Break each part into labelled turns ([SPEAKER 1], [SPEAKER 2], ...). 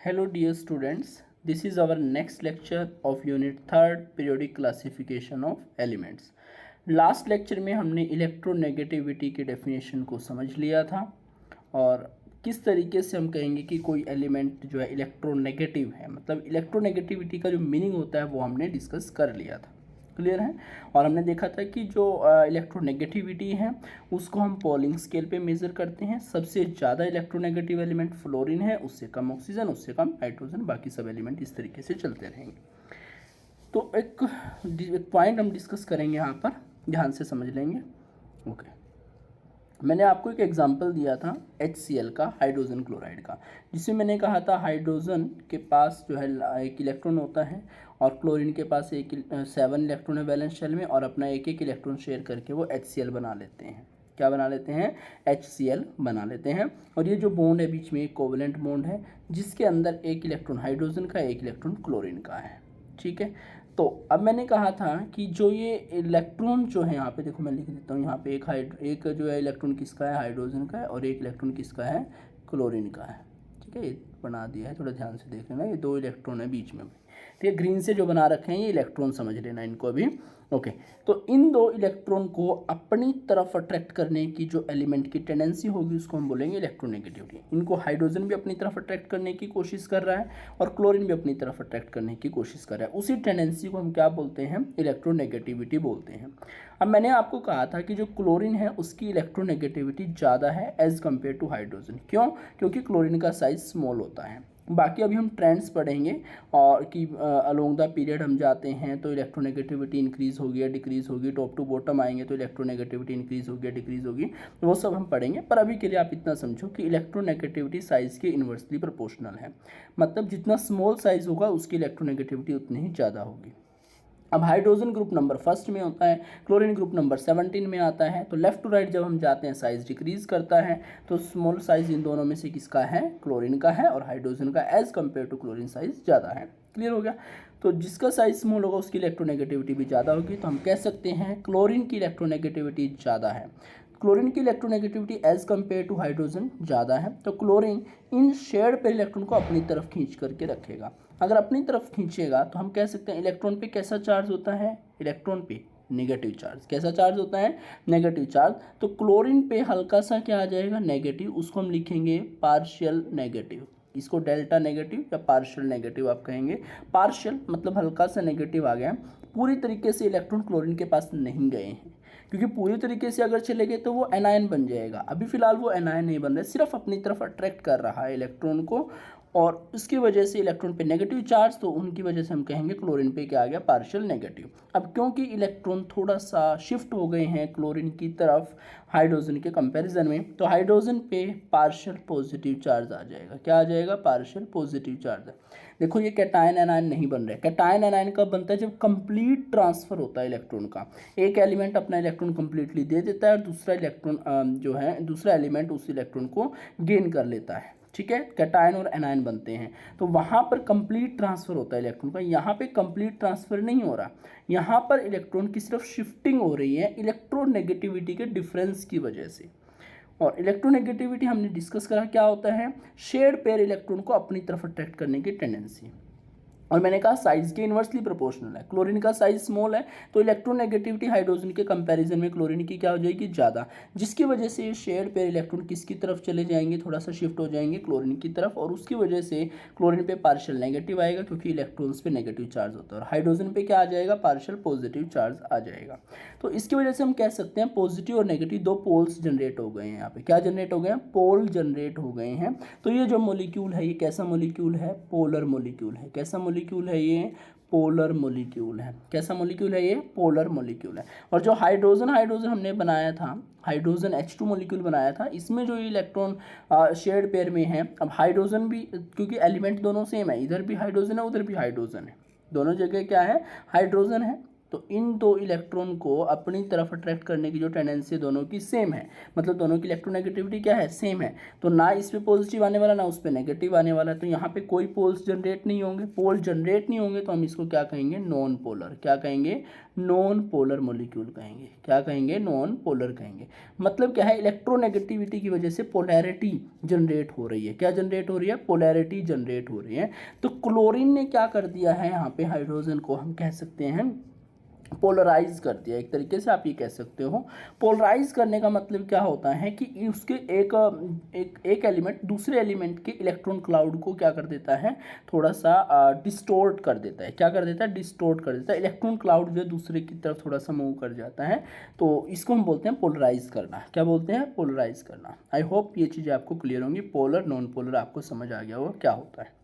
[SPEAKER 1] Hello dear students, this is our next lecture of unit 3rd periodic classification of elements. Last lecture में हमने electronegativity के definition को समझ लिया था और किस तरीके से हम कहेंगे कि कोई एलिमेंट जो है इलेक्ट्रोनेगेटिव है, मतलब इलेक्ट्रोनेगेटिविटी का जो मीनिंग होता है वो हमने डिस्कस कर लिया था। क्लियर है। और हमने देखा था कि जो इलेक्ट्रोनेगेटिविटी है उसको हम पॉलिंग स्केल पे मेज़र करते हैं। सबसे ज़्यादा इलेक्ट्रोनेगेटिव एलिमेंट फ्लोरीन है, उससे कम ऑक्सीजन, उससे कम हाइड्रोजन, बाकी सब एलिमेंट इस तरीके से चलते रहेंगे। तो एक पॉइंट हम डिस्कस करेंगे यहाँ पर, ध्यान से समझ लेंगे। ओके, मैंने आपको एक एग्जांपल दिया था HCl का, हाइड्रोजन क्लोराइड का, जिसमें मैंने कहा था हाइड्रोजन के पास जो है एक इलेक्ट्रॉन होता है और क्लोरीन के पास 7 इलेक्ट्रॉन है वैलेंस शेल में, और अपना एक एक इलेक्ट्रॉन शेयर करके वो HCl बना लेते हैं। क्या बना लेते हैं? HCl बना लेते हैं। और ये जो बॉन्ड है बीच में एक कोवेलेंट बॉन्ड है जिसके अंदर एक इलेक्ट्रॉन हाइड्रोजन का, एक इलेक्ट्रॉन क्लोरीन का है। ठीक है। तो अब मैंने कहा था कि जो ये इलेक्ट्रॉन जो है, यहाँ पे देखो मैं लिख देता हूँ, यहाँ पे एक जो है इलेक्ट्रॉन किसका है? हाइड्रोजन का है, और एक इलेक्ट्रॉन किसका है? क्लोरीन का है। ठीक है, ये बना दिया है, थोड़ा ध्यान से देख लेना, ये 2 इलेक्ट्रॉन है बीच में। ठीक है, ग्रीन से जो बना रखे हैं ये इलेक्ट्रॉन समझ लेना इनको अभी। ओके, तो इन 2 इलेक्ट्रॉन को अपनी तरफ अट्रैक्ट करने की जो एलिमेंट की टेंडेंसी होगी उसको हम बोलेंगे इलेक्ट्रोनेगेटिविटी। इनको हाइड्रोजन भी अपनी तरफ अट्रैक्ट करने की कोशिश कर रहा है और क्लोरीन भी अपनी तरफ अट्रैक्ट करने की कोशिश कर रहा है। उसी टेंडेंसी को हम क्या बोलते हैं? इलेक्ट्रोनेगेटिविटी बोलते हैं। अब मैंने आपको कहा था कि जो क्लोरीन है उसकी इलेक्ट्रोनेगेटिविटी ज़्यादा है एज़ कम्पेयर टू हाइड्रोजन। क्यों? क्योंकि क्लोरीन का साइज स्मॉल होता है। बाकी अभी हम ट्रेंड्स पढ़ेंगे और कि अलोंग द पीरियड हम जाते हैं तो इलेक्ट्रोनेगेटिविटी इंक्रीज़ होगी या डिक्रीज़ होगी, टॉप टू बॉटम आएंगे तो इलेक्ट्रोनेगेटिविटी इंक्रीज़ होगी या डिक्रीज़ होगी, वो सब हम पढ़ेंगे। पर अभी के लिए आप इतना समझो कि इलेक्ट्रोनेगेटिविटी साइज़ के इन्वर्सली प्रोपोर्शनल है, मतलब जितना स्मॉल साइज़ होगा उसकी इलेक्ट्रोनेगेटिविटी उतनी ही ज़्यादा होगी। अब हाइड्रोजन ग्रुप नंबर फर्स्ट में होता है, क्लोरीन ग्रुप नंबर 17 में आता है। तो लेफ्ट टू राइट जब हम जाते हैं साइज डिक्रीज करता है, तो स्मॉल साइज इन दोनों में से किसका है? क्लोरीन का है, और हाइड्रोजन का as compare to chlorine size ज़्यादा है। क्लियर हो गया? तो जिसका साइज स्मॉल होगा उसकी इलेक्ट्रोनेगेटिविटी भी ज़्यादा होगी, तो हम कह सकते हैं क्लोरीन की इलेक्ट्रोनेगेटिविटी ज़्यादा है। क्लोरीन की electronegativity as compare to hydrogen ज़्यादा है, तो क्लोरीन इन शेयर्ड पेयर इलेक्ट्रॉन को अपनी तरफ खींच करके रखेगा। अगर अपनी तरफ खींचेगा तो हम कह सकते हैं इलेक्ट्रॉन पे कैसा चार्ज होता है? इलेक्ट्रॉन पे नेगेटिव चार्ज। कैसा चार्ज होता है? Negative charge. तो क्लोरीन पे हल्का सा क्या आ जाएगा? नेगेटिव। उसको हम लिखेंगे पार्शियल नेगेटिव। इसको डेल्टा नेगेटिव या पार्शियल नेगेटिव आप कहेंगे। पार्शियल मतलब हल्का सा नेगेटिव आ गया, पूरी तरीके से इलेक्ट्रॉन क्लोरीन के पास नहीं गए हैं, क्योंकि पूरी तरीके से अगर चले गए तो वो एनायन बन जाएगा। अभी फिलहाल वो एनायन नहीं बन रहा है, सिर्फ अपनी तरफ अट्रैक्ट कर रहा है इलेक्ट्रॉन को, और उसकी वजह से इलेक्ट्रॉन पे नेगेटिव चार्ज, तो उनकी वजह से हम कहेंगे क्लोरीन पे क्या आ गया? Partial negative. अब क्योंकि इलेक्ट्रॉन थोड़ा सा शिफ्ट हो गए हैं क्लोरीन की तरफ हाइड्रोजन के कंपैरिजन में, तो हाइड्रोजन पे पार्शियल पॉजिटिव चार्ज आ जाएगा। क्या आ जाएगा? Partial positive charge. देखो ये कैटायन एनायन नहीं बन रहा है। कैटायन एनायन कब बनता है? जब कंप्लीट ट्रांसफर होता है इलेक्ट्रॉन का। एक एलिमेंट अपना इलेक्ट्रॉन कंप्लीटली दे देता है और दूसरा इलेक्ट्रॉन जो है, दूसरा एलिमेंट उस इलेक्ट्रॉन को गेन कर लेता है। ठीक है, कैटायन और एनायन बनते हैं, तो वहाँ पर कंप्लीट ट्रांसफर होता है इलेक्ट्रॉन का। यहाँ पे कंप्लीट ट्रांसफर नहीं हो रहा, यहाँ पर इलेक्ट्रॉन की सिर्फ शिफ्टिंग हो रही है इलेक्ट्रोनेगेटिविटी के डिफरेंस की वजह से। और इलेक्ट्रोनेगेटिविटी हमने डिस्कस करा क्या होता है? शेयर्ड पेयर इलेक्ट्रॉन को अपनी तरफ अट्रैक्ट करने की टेंडेंसी। और मैंने कहा साइज के इन्वर्सली प्रोपोर्शनल है। क्लोरीन का साइज स्मॉल है तो इलेक्ट्रोनेगेटिविटी हाइड्रोजन के कंपैरिजन में क्लोरीन की क्या हो जाएगी? ज़्यादा, जिसकी वजह से शेयर्ड पेयर इलेक्ट्रॉन किसकी तरफ चले जाएंगे? थोड़ा सा शिफ्ट हो जाएंगे क्लोरीन की तरफ, और उसकी वजह से क्लोरीन पे पार्शियल नेगेटिव आएगा क्योंकि इलेक्ट्रॉन्स पे नेगेटिव चार्ज होता है, और हाइड्रोजन पे क्या आ जाएगा? पार्शियल पॉजिटिव चार्ज आ जाएगा। तो इसकी वजह से हम कह सकते हैं पॉजिटिव और नेगेटिव 2 पोल्स जनरेट हो गए हैं। यहाँ पे क्या जनरेट हो गए हैं? पोल जनरेट हो गए हैं। तो ये जो मॉलिक्यूल है ये कैसा मॉलिक्यूल है? पोलर मॉलिक्यूल है। कैसा मॉलिक्यूल है ये? पोलर मॉलिक्यूल है। कैसा मॉलिक्यूल है ये? पोलर मॉलिक्यूल है। और जो हाइड्रोजन हमने बनाया था, हाइड्रोजन H2 मॉलिक्यूल बनाया था, इसमें जो इलेक्ट्रॉन शेयर्ड पेयर में है, अब हाइड्रोजन भी, क्योंकि एलिमेंट दोनों सेम है, इधर भी हाइड्रोजन है उधर भी हाइड्रोजन है, दोनों जगह क्या है? हाइड्रोजन है। तो इन दो इलेक्ट्रॉन को अपनी तरफ अट्रैक्ट करने की जो टेंडेंसी दोनों की सेम है, मतलब दोनों की इलेक्ट्रोनेगेटिविटी क्या है, सेम है। तो ना इस पे पॉजिटिव आने वाला, ना उस पे नेगेटिव आने वाला, तो यहाँ पे कोई पोल्स जनरेट नहीं होंगे। पोल जनरेट नहीं होंगे तो हम इसको क्या कहेंगे, नॉन पोलर। क्या कहेंगे, नॉन पोलर मॉलिक्यूल कहेंगे। क्या कहेंगे, नॉन पोलर कहेंगे। मतलब क्या है, इलेक्ट्रोनेगेटिविटी की वजह से पोलैरिटी जनरेट हो रही है। क्या जनरेट हो रही है, पोलैरिटी जनरेट हो रही है। तो क्लोरीन ने क्या कर दिया है, यहाँ पे हाइड्रोजन को हम कह सकते हैं पोलराइज कर दिया। एक तरीके से आप ये कह सकते हो। पोलराइज करने का मतलब क्या होता है कि उसके एक एलिमेंट दूसरे एलिमेंट के इलेक्ट्रॉन क्लाउड को क्या कर देता है, थोड़ा सा डिस्टोर्ट कर देता है। क्या कर देता है, डिस्टोर्ट कर देता है। इलेक्ट्रॉन क्लाउड जो दूसरे की तरफ थोड़ा सा मूव कर जाता है, तो इसको हम बोलते हैं पोलराइज करना। क्या बोलते हैं, पोलराइज करना। आई होप ये चीज़ें आपको क्लियर होंगी। पोलर नॉन पोलर आपको समझ आ गया होगा क्या होता है।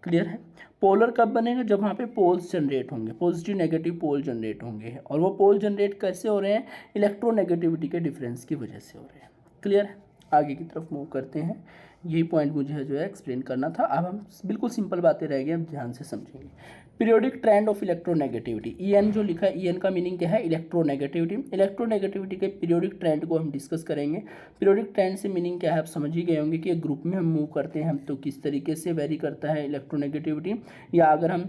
[SPEAKER 1] क्लियर है। पोलर कब बनेगा, जब वहाँ पे पोल्स जनरेट होंगे, पॉजिटिव नेगेटिव पोल जनरेट होंगे। और वो पोल जनरेट कैसे हो रहे हैं, इलेक्ट्रोनेगेटिविटी के डिफरेंस की वजह से हो रहे हैं। क्लियर है। आगे की तरफ मूव करते हैं। यही पॉइंट मुझे जो है एक्सप्लेन करना था। अब हम बिल्कुल सिंपल बातें रह गई, अब ध्यान से समझेंगे। Periodic trend of electronegativity, EN जो लिखा है, EN का मीनिंग क्या है, इलेक्ट्रोनेगेटिविटी। इलेक्ट्रोनेगेटिविटी के पीरियोडिक ट्रेंड को हम डिस्कस करेंगे। पीरियोडिक ट्रेंड से मीनिंग क्या है आप समझ ही गए होंगे कि एक ग्रुप में हम मूव करते हैं हम तो किस तरीके से वेरी करता है इलेक्ट्रोनेगेटिविटी, या अगर हम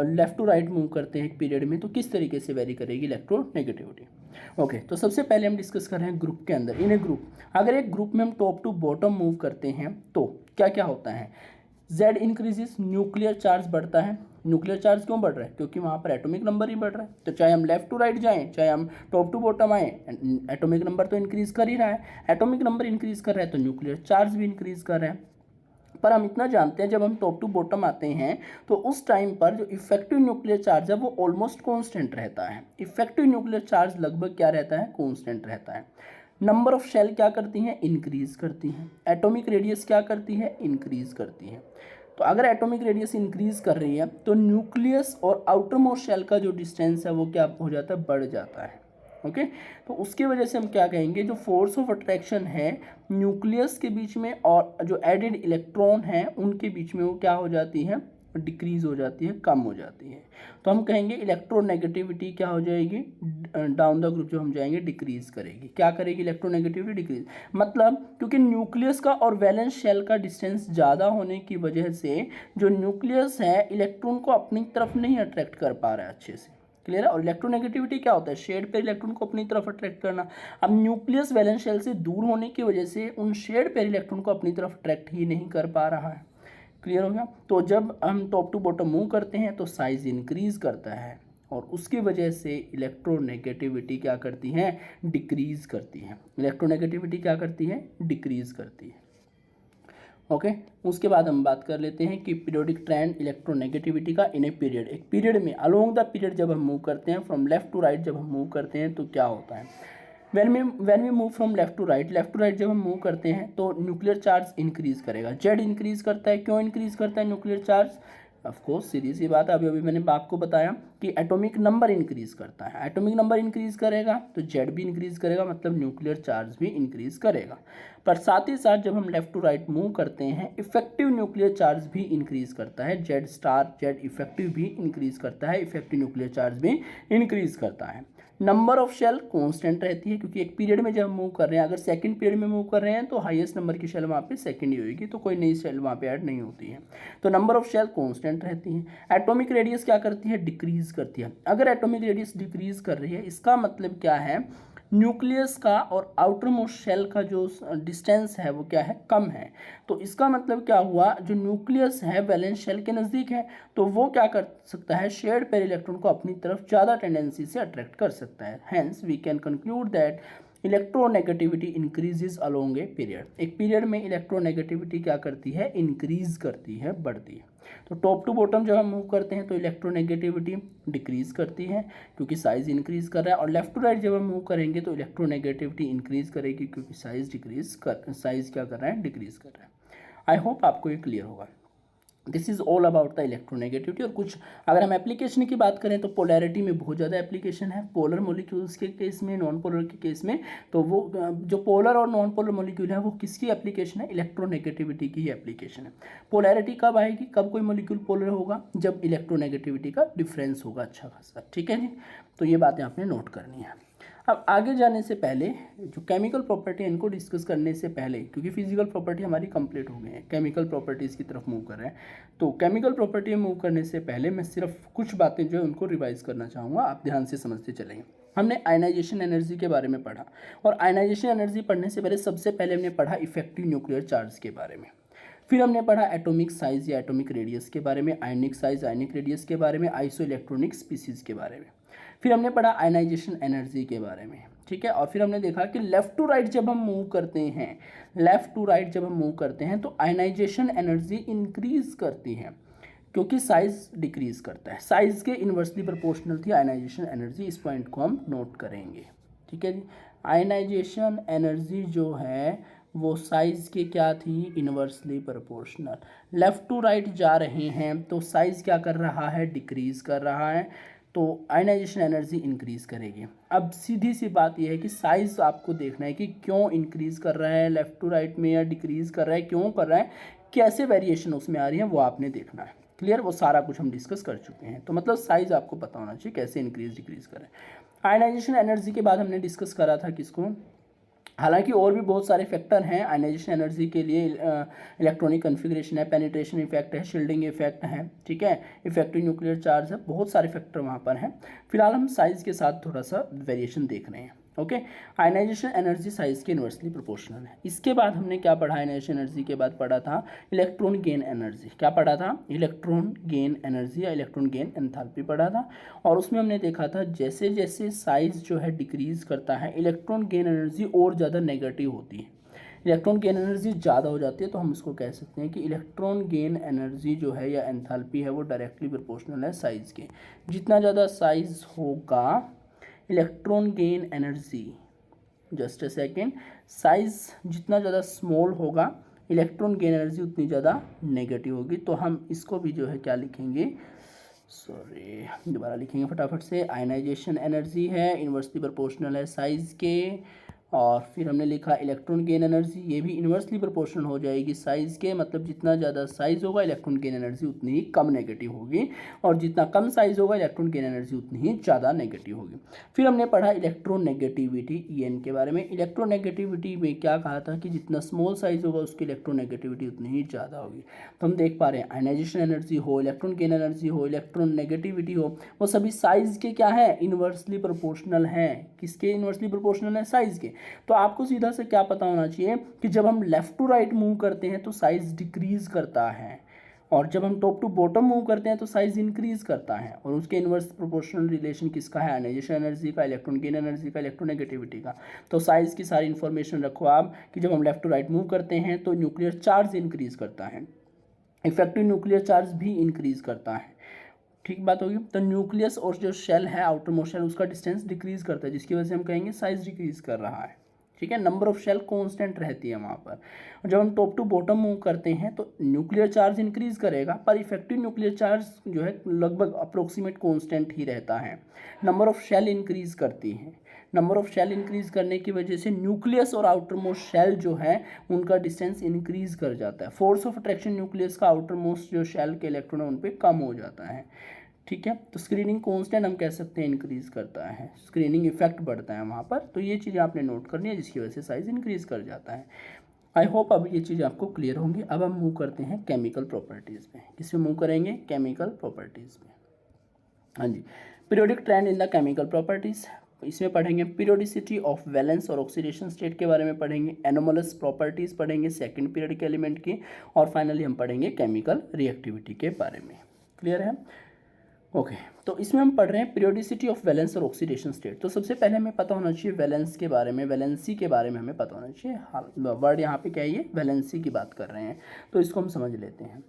[SPEAKER 1] लेफ्ट टू राइट मूव करते हैं एक पीरियड में तो किस तरीके से वेरी करेगी इलेक्ट्रोनेगेटिविटी। ओके, तो सबसे पहले हम डिस्कस कर रहे हैं ग्रुप के अंदर। इन ए ग्रुप, अगर एक ग्रुप में हम टॉप टू बॉटम मूव करते हैं तो क्या क्या होता है, Z इंक्रीजेस, न्यूक्लियर चार्ज बढ़ता है। न्यूक्लियर चार्ज क्यों बढ़ रहा है, क्योंकि वहाँ पर एटॉमिक नंबर ही बढ़ रहा है। तो चाहे हम लेफ्ट टू राइट जाएं, चाहे हम टॉप टू बॉटम आए, एटॉमिक नंबर तो इंक्रीज कर ही रहा है। एटॉमिक नंबर इंक्रीज कर रहा है तो न्यूक्लियर चार्ज भी इंक्रीज कर रहा है। पर हम इतना जानते हैं, जब हम टॉप टू बॉटम आते हैं तो उस टाइम पर जो इफेक्टिव न्यूक्लियर चार्ज है वो ऑलमोस्ट कांस्टेंट रहता है। इफेक्टिव न्यूक्लियर चार्ज लगभग क्या रहता है, कांस्टेंट रहता है। नंबर ऑफ शेल क्या करती हैं, इंक्रीज करती हैं। एटॉमिक रेडियस क्या करती है, इंक्रीज करती है। तो अगर एटॉमिक रेडियस इंक्रीज कर रही है तो न्यूक्लियस और आउटर मोस्ट शेल का जो डिस्टेंस है वो क्या हो जाता है, बढ़ जाता है। ओके, तो उसकी वजह से हम क्या कहेंगे, जो फोर्स ऑफ अट्रैक्शन है न्यूक्लियस के बीच में और जो एडेड इलेक्ट्रॉन है उनके बीच में वो क्या हो जाती है, डिक्रीज हो जाती है, कम हो जाती है। तो हम कहेंगे इलेक्ट्रोनेगेटिविटी क्या हो जाएगी, डाउन द ग्रुप जो हम जाएंगे डिक्रीज करेगी। क्या करेगी, इलेक्ट्रोनेगेटिविटी डिक्रीज। मतलब क्योंकि न्यूक्लियस का और वैलेंस शेल का डिस्टेंस ज़्यादा होने की वजह से जो न्यूक्लियस है इलेक्ट्रॉन को अपनी तरफ नहीं अट्रैक्ट कर पा रहा है अच्छे से। क्लियर है। और इलेक्ट्रोनेगेटिविटी क्या होता है, शेड पे इलेक्ट्रॉन को अपनी तरफ अट्रैक्ट करना। अब न्यूक्लियस वैलेंस शेल से दूर होने की वजह से उन शेड पे इलेक्ट्रॉन को अपनी तरफ अट्रैक्ट ही नहीं कर पा रहा है। क्लियर हो गया। तो जब हम टॉप टू बॉटम मूव करते हैं तो साइज इंक्रीज करता है और उसकी वजह से इलेक्ट्रोनेगेटिविटी क्या करती है, डिक्रीज करती है। इलेक्ट्रोनेगेटिविटी क्या करती है, डिक्रीज करती है। ओके, उसके बाद हम बात कर लेते हैं कि पीरियोडिक ट्रेंड इलेक्ट्रोनेगेटिविटी का इन ए पीरियड। एक पीरियड में अलोंग द पीरियड जब हम मूव करते हैं, फ्रॉम लेफ्ट टू राइट जब हम मूव करते हैं तो क्या होता है, when we move from left to right जब हम मूव करते हैं तो न्यूक्लियर चार्ज इंक्रीज करेगा। जेड इंक्रीज करता है। क्यों इंक्रीज करता है न्यूक्लियर चार्ज, ऑफकोर्स सीधी सी बात है, अभी मैंने आपको बताया कि एटॉमिक नंबर इंक्रीज करता है। एटॉमिक नंबर इंक्रीज करेगा तो जेड भी इंक्रीज करेगा, मतलब न्यूक्लियर चार्ज भी इंक्रीज करेगा। पर साथ ही साथ जब हम लेफ्ट टू राइट मूव करते हैं इफेक्टिव न्यूक्लियर चार्ज भी इंक्रीज करता है। जेड स्टार, जेड इफेक्टिव भी इंक्रीज करता है, इफेक्टिव न्यूक्लियर चार्ज भी इंक्रीज करता है। नंबर ऑफ शेल कांस्टेंट रहती है, क्योंकि एक पीरियड में जब हम मूव कर रहे हैं, अगर सेकंड पीरियड में मूव कर रहे हैं तो हाईएस्ट नंबर की शेल वहाँ पे सेकंड ही होगी, तो कोई नई शेल वहाँ पे ऐड नहीं होती है। तो नंबर ऑफ शेल कांस्टेंट रहती है। एटॉमिक रेडियस क्या करती है, डिक्रीज करती है। अगर एटॉमिक रेडियस डिक्रीज कर रही है इसका मतलब क्या है, न्यूक्लियस का और आउटर मोस्ट शेल का जो डिस्टेंस है वो क्या है, कम है। तो इसका मतलब क्या हुआ, जो न्यूक्लियस है वैलेंस शेल के नज़दीक है तो वो क्या कर सकता है, शेयर्ड पेयर इलेक्ट्रॉन को अपनी तरफ ज़्यादा टेंडेंसी से अट्रैक्ट कर सकता है। Hence we can conclude that electronegativity increases along a period. एक पीरियड में इलेक्ट्रोनेगेटिविटी क्या करती है, इंक्रीज करती है, बढ़ती है। तो टॉप टू बॉटम जब हम मूव करते हैं तो इलेक्ट्रोनेगेटिविटी डिक्रीज करती है क्योंकि साइज इंक्रीज कर रहा है, और लेफ्ट टू राइट जब हम मूव करेंगे तो इलेक्ट्रोनेगेटिविटी इंक्रीज करेगी क्योंकि साइज क्या कर रहा है, डिक्रीज कर रहा है। आई होप आपको ये क्लियर होगा। This is all about the electronegativity. और कुछ अगर हम एप्लीकेशन की बात करें तो पोलैरिटी में बहुत ज़्यादा एप्लीकेशन है, पोलर मॉलिक्यूल्स के केस में, नॉन पोलर के केस में। तो वो जो पोलर और नॉन पोलर मॉलिक्यूल है वो किसकी एप्लीकेशन है, इलेक्ट्रोनेगेटिविटी की एप्लीकेशन है। पोलैरिटी कब आएगी, कब कोई मॉलिक्यूल पोलर होगा, जब इलेक्ट्रोनेगेटिविटी का डिफरेंस होगा अच्छा खासा, ठीक है जी। तो ये बातें आपने नोट करनी है। अब आगे जाने से पहले जो केमिकल प्रॉपर्टी इनको डिस्कस करने से पहले, क्योंकि फिजिकल प्रॉपर्टी हमारी कंप्लीट हो गई है, केमिकल प्रॉपर्टीज़ की तरफ मूव कर रहे हैं, तो केमिकल प्रॉपर्टी मूव करने से पहले मैं सिर्फ कुछ बातें जो है उनको रिवाइज करना चाहूँगा, आप ध्यान से समझते चलेंगे। हमने आयनाइजेशन एनर्जी के बारे में पढ़ा, और आयनाइजेशन एनर्जी पढ़ने से पहले सबसे पहले हमने पढ़ा इफेक्टिव न्यूक्लियर चार्ज के बारे में। फिर हमने पढ़ा एटॉमिक साइज या एटॉमिक रेडियस के बारे में, आयनिक साइज आयनिक रेडियस के बारे में, आइसो इलेक्ट्रॉनिक स्पीसीज के बारे में। फिर हमने पढ़ा आयनाइजेशन एनर्जी के बारे में, ठीक है। और फिर हमने देखा कि लेफ़्ट टू राइट जब हम मूव करते हैं, लेफ़्ट टू राइट जब हम मूव करते हैं तो आयनाइजेशन एनर्जी इंक्रीज करती है, क्योंकि साइज डिक्रीज करता है। साइज के इन्वर्सली प्रोपोर्शनल थी आयनाइजेशन एनर्जी, इस पॉइंट को हम नोट करेंगे, ठीक है जी। आयनाइजेशन एनर्जी जो है वो साइज के क्या थी, inversely proportional. Left to right जा रहे हैं तो साइज क्या कर रहा है, डिक्रीज कर रहा है, तो आयनाइजेशन एनर्जी इंक्रीज करेगी। अब सीधी सी बात यह है कि साइज़ आपको देखना है कि क्यों इंक्रीज कर रहा है लेफ़्ट टू राइट में, या डिक्रीज कर रहा है, क्यों कर रहा है, कैसे वेरिएशन उसमें आ रही है, वो आपने देखना है। क्लियर, वो सारा कुछ हम डिस्कस कर चुके हैं। तो मतलब साइज़ आपको पता होना चाहिए कैसे इंक्रीज डिक्रीज कर रहा है। आयनाइजेशन एनर्जी के बाद हमने डिस्कस करा था किसको, हालांकि और भी बहुत सारे फैक्टर हैं आयनाइजेशन एनर्जी के लिए, इलेक्ट्रॉनिक कन्फिग्रेशन है, पेनिट्रेशन इफेक्ट है, शील्डिंग इफेक्ट है, ठीक है, इफेक्टिव न्यूक्लियर चार्ज है, बहुत सारे फैक्टर वहाँ पर हैं। फिलहाल हम साइज़ के साथ थोड़ा सा वेरिएशन देख रहे हैं। ओके, आयनाइजेशन एनर्जी साइज के इन्वर्सली प्रोपोर्शनल है। इसके बाद हमने क्या पढ़ा, आयनाइजेशन एनर्जी के बाद पढ़ा था इलेक्ट्रॉन गेन एनर्जी। क्या पढ़ा था, इलेक्ट्रॉन गेन एनर्जी या इलेक्ट्रॉन गेन एंथैल्पी पढ़ा था। और उसमें हमने देखा था जैसे जैसे साइज जो है डिक्रीज करता है, इलेक्ट्रॉन गेन एनर्जी और ज़्यादा नेगेटिव होती है। इलेक्ट्रॉन गेन एनर्जी ज़्यादा हो जाती है तो हम इसको कह सकते हैं कि इलेक्ट्रॉन गेन एनर्जी जो है या एंथैल्पी है वो डायरेक्टली प्रोपोर्शनल है साइज़ के। जितना ज़्यादा साइज होगा electron gain energy, just a second, size जितना ज़्यादा स्मॉल होगा इलेक्ट्रॉन गेन एनर्जी उतनी ज़्यादा नेगेटिव होगी। तो हम इसको भी जो है क्या लिखेंगे, सॉरी दोबारा लिखेंगे फटाफट से, आयनाइजेशन एनर्जी है इन्वर्सली प्रोपोर्शनल है साइज़ के। और फिर हमने लिखा इलेक्ट्रॉन गेन एनर्जी, ये भी इन्वर्सली प्रोपोर्शनल हो जाएगी साइज़ के, मतलब जितना ज़्यादा साइज़ होगा इलेक्ट्रॉन गेन एनर्जी उतनी ही कम नेगेटिव होगी, और जितना कम साइज़ होगा इलेक्ट्रॉन गेन एनर्जी उतनी ही ज़्यादा नेगेटिव होगी। फिर हमने पढ़ा इलेक्ट्रोनेगेटिविटी EN के बारे में। इलेक्ट्रोनेगेटिविटी में क्या कहा था कि जितना स्मॉल साइज़ होगा उसकी इलेक्ट्रोनेगेटिविटी उतनी ही ज़्यादा होगी। तो हम देख पा रहे हैं आयनाइजेशन एनर्जी हो, इलेक्ट्रॉन गेन एनर्जी हो, इलेक्ट्रॉन नेगेटिविटी हो, वो सभी साइज़ के क्या है, इन्वर्सली प्रोपोर्शनल हैं। किसके इन्वर्सली प्रोपोर्शनल है, साइज़ के। तो आपको सीधा से क्या पता होना चाहिए कि जब हम लेफ़्ट टू राइट मूव करते हैं तो साइज़ डिक्रीज करता है, और जब हम टॉप टू बॉटम मूव करते हैं तो साइज़ इंक्रीज करता है। और उसके इन्वर्स प्रोपोर्शनल रिलेशन किसका है, आयनाइजेशन एनर्जी का, इलेक्ट्रॉन गेन एनर्जी का, इलेक्ट्रोनेगेटिविटी का। तो साइज़ की सारी इन्फॉर्मेशन रखो आप कि जब हम लेफ़्ट टू राइट मूव करते हैं तो न्यूक्लियर चार्ज इंक्रीज करता है, इफेक्टिव न्यूक्लियर चार्ज भी इंक्रीज करता है, ठीक बात होगी। तो न्यूक्लियस और जो शेल है आउटर मोस्ट शेल उसका डिस्टेंस डिक्रीज करता है, जिसकी वजह से हम कहेंगे साइज डिक्रीज कर रहा है, ठीक है। नंबर ऑफ शेल कांस्टेंट रहती है वहाँ पर। और जब हम टॉप टू बॉटम मूव करते हैं तो न्यूक्लियर चार्ज इंक्रीज करेगा, पर इफेक्टिव न्यूक्लियर चार्ज जो है लगभग अप्रोक्सीमेट कांस्टेंट ही रहता है। नंबर ऑफ शेल इंक्रीज करती है, नंबर ऑफ शेल इंक्रीज करने की वजह से न्यूक्लियस और आउटर मोस्ट शेल जो है उनका डिस्टेंस इंक्रीज कर जाता है। फोर्स ऑफ अट्रैक्शन न्यूक्लियस का आउटर मोस्ट जो शेल के इलेक्ट्रॉन है उन पर कम हो जाता है, ठीक है। तो स्क्रीनिंग कांस्टेंट हम कह सकते हैं इंक्रीज करता है, स्क्रीनिंग इफेक्ट बढ़ता है वहाँ पर। तो ये चीज़ें आपने नोट करनी है जिसकी वजह से साइज इंक्रीज कर जाता है। आई होप अब ये चीज़ आपको क्लियर होंगी। अब हम मूव करते हैं केमिकल प्रॉपर्टीज़ में। किस में मूव करेंगे, केमिकल प्रॉपर्टीज़ में। हाँ जी, periodic trend in the chemical properties, इसमें पढ़ेंगे पीरियोडिसिटी ऑफ वैलेंस और ऑक्सीडेशन स्टेट के बारे में पढ़ेंगे, एनोमलस प्रॉपर्टीज़ पढ़ेंगे सेकंड पीरियडिक एलिमेंट की, और फाइनली हम पढ़ेंगे केमिकल रिएक्टिविटी के बारे में। क्लियर है, ओके। तो इसमें हम पढ़ रहे हैं पीरियोडिसिटी ऑफ वैलेंस और ऑक्सीडेशन स्टेट। तो सबसे पहले हमें पता होना चाहिए वैलेंस के बारे में, वैलेंसी के बारे में हमें पता होना चाहिए। हाँ, वर्ड यहाँ पे क्या है, ये वैलेंसी की बात कर रहे हैं, तो इसको हम समझ लेते हैं।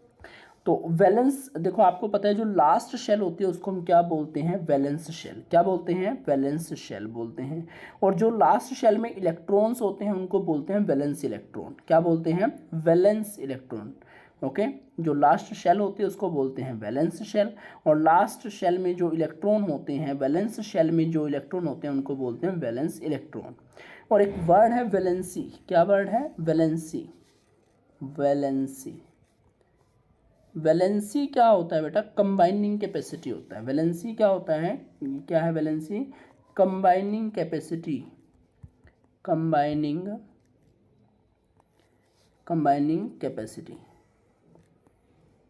[SPEAKER 1] तो वैलेंस, देखो आपको पता है जो लास्ट शेल होती है उसको हम क्या बोलते हैं, वैलेंस शेल। क्या बोलते हैं, वैलेंस शेल बोलते हैं। और जो लास्ट शेल में इलेक्ट्रॉन्स होते हैं उनको बोलते हैं वैलेंस इलेक्ट्रॉन। क्या बोलते हैं, वैलेंस इलेक्ट्रॉन। ओके। जो लास्ट शेल होती है उसको बोलते हैं वैलेंस शेल, और लास्ट शेल में जो इलेक्ट्रॉन होते हैं, वैलेंस शेल में जो इलेक्ट्रॉन होते हैं उनको बोलते हैं वैलेंस इलेक्ट्रॉन। और एक वर्ड है वैलेंसी, क्या वर्ड है? वैलेंसी। वैलेंसी, वैलेंसी क्या होता है बेटा? कंबाइनिंग कैपेसिटी होता है। वैलेंसी क्या होता है? क्या है valency? Combining capacity, combining capacity,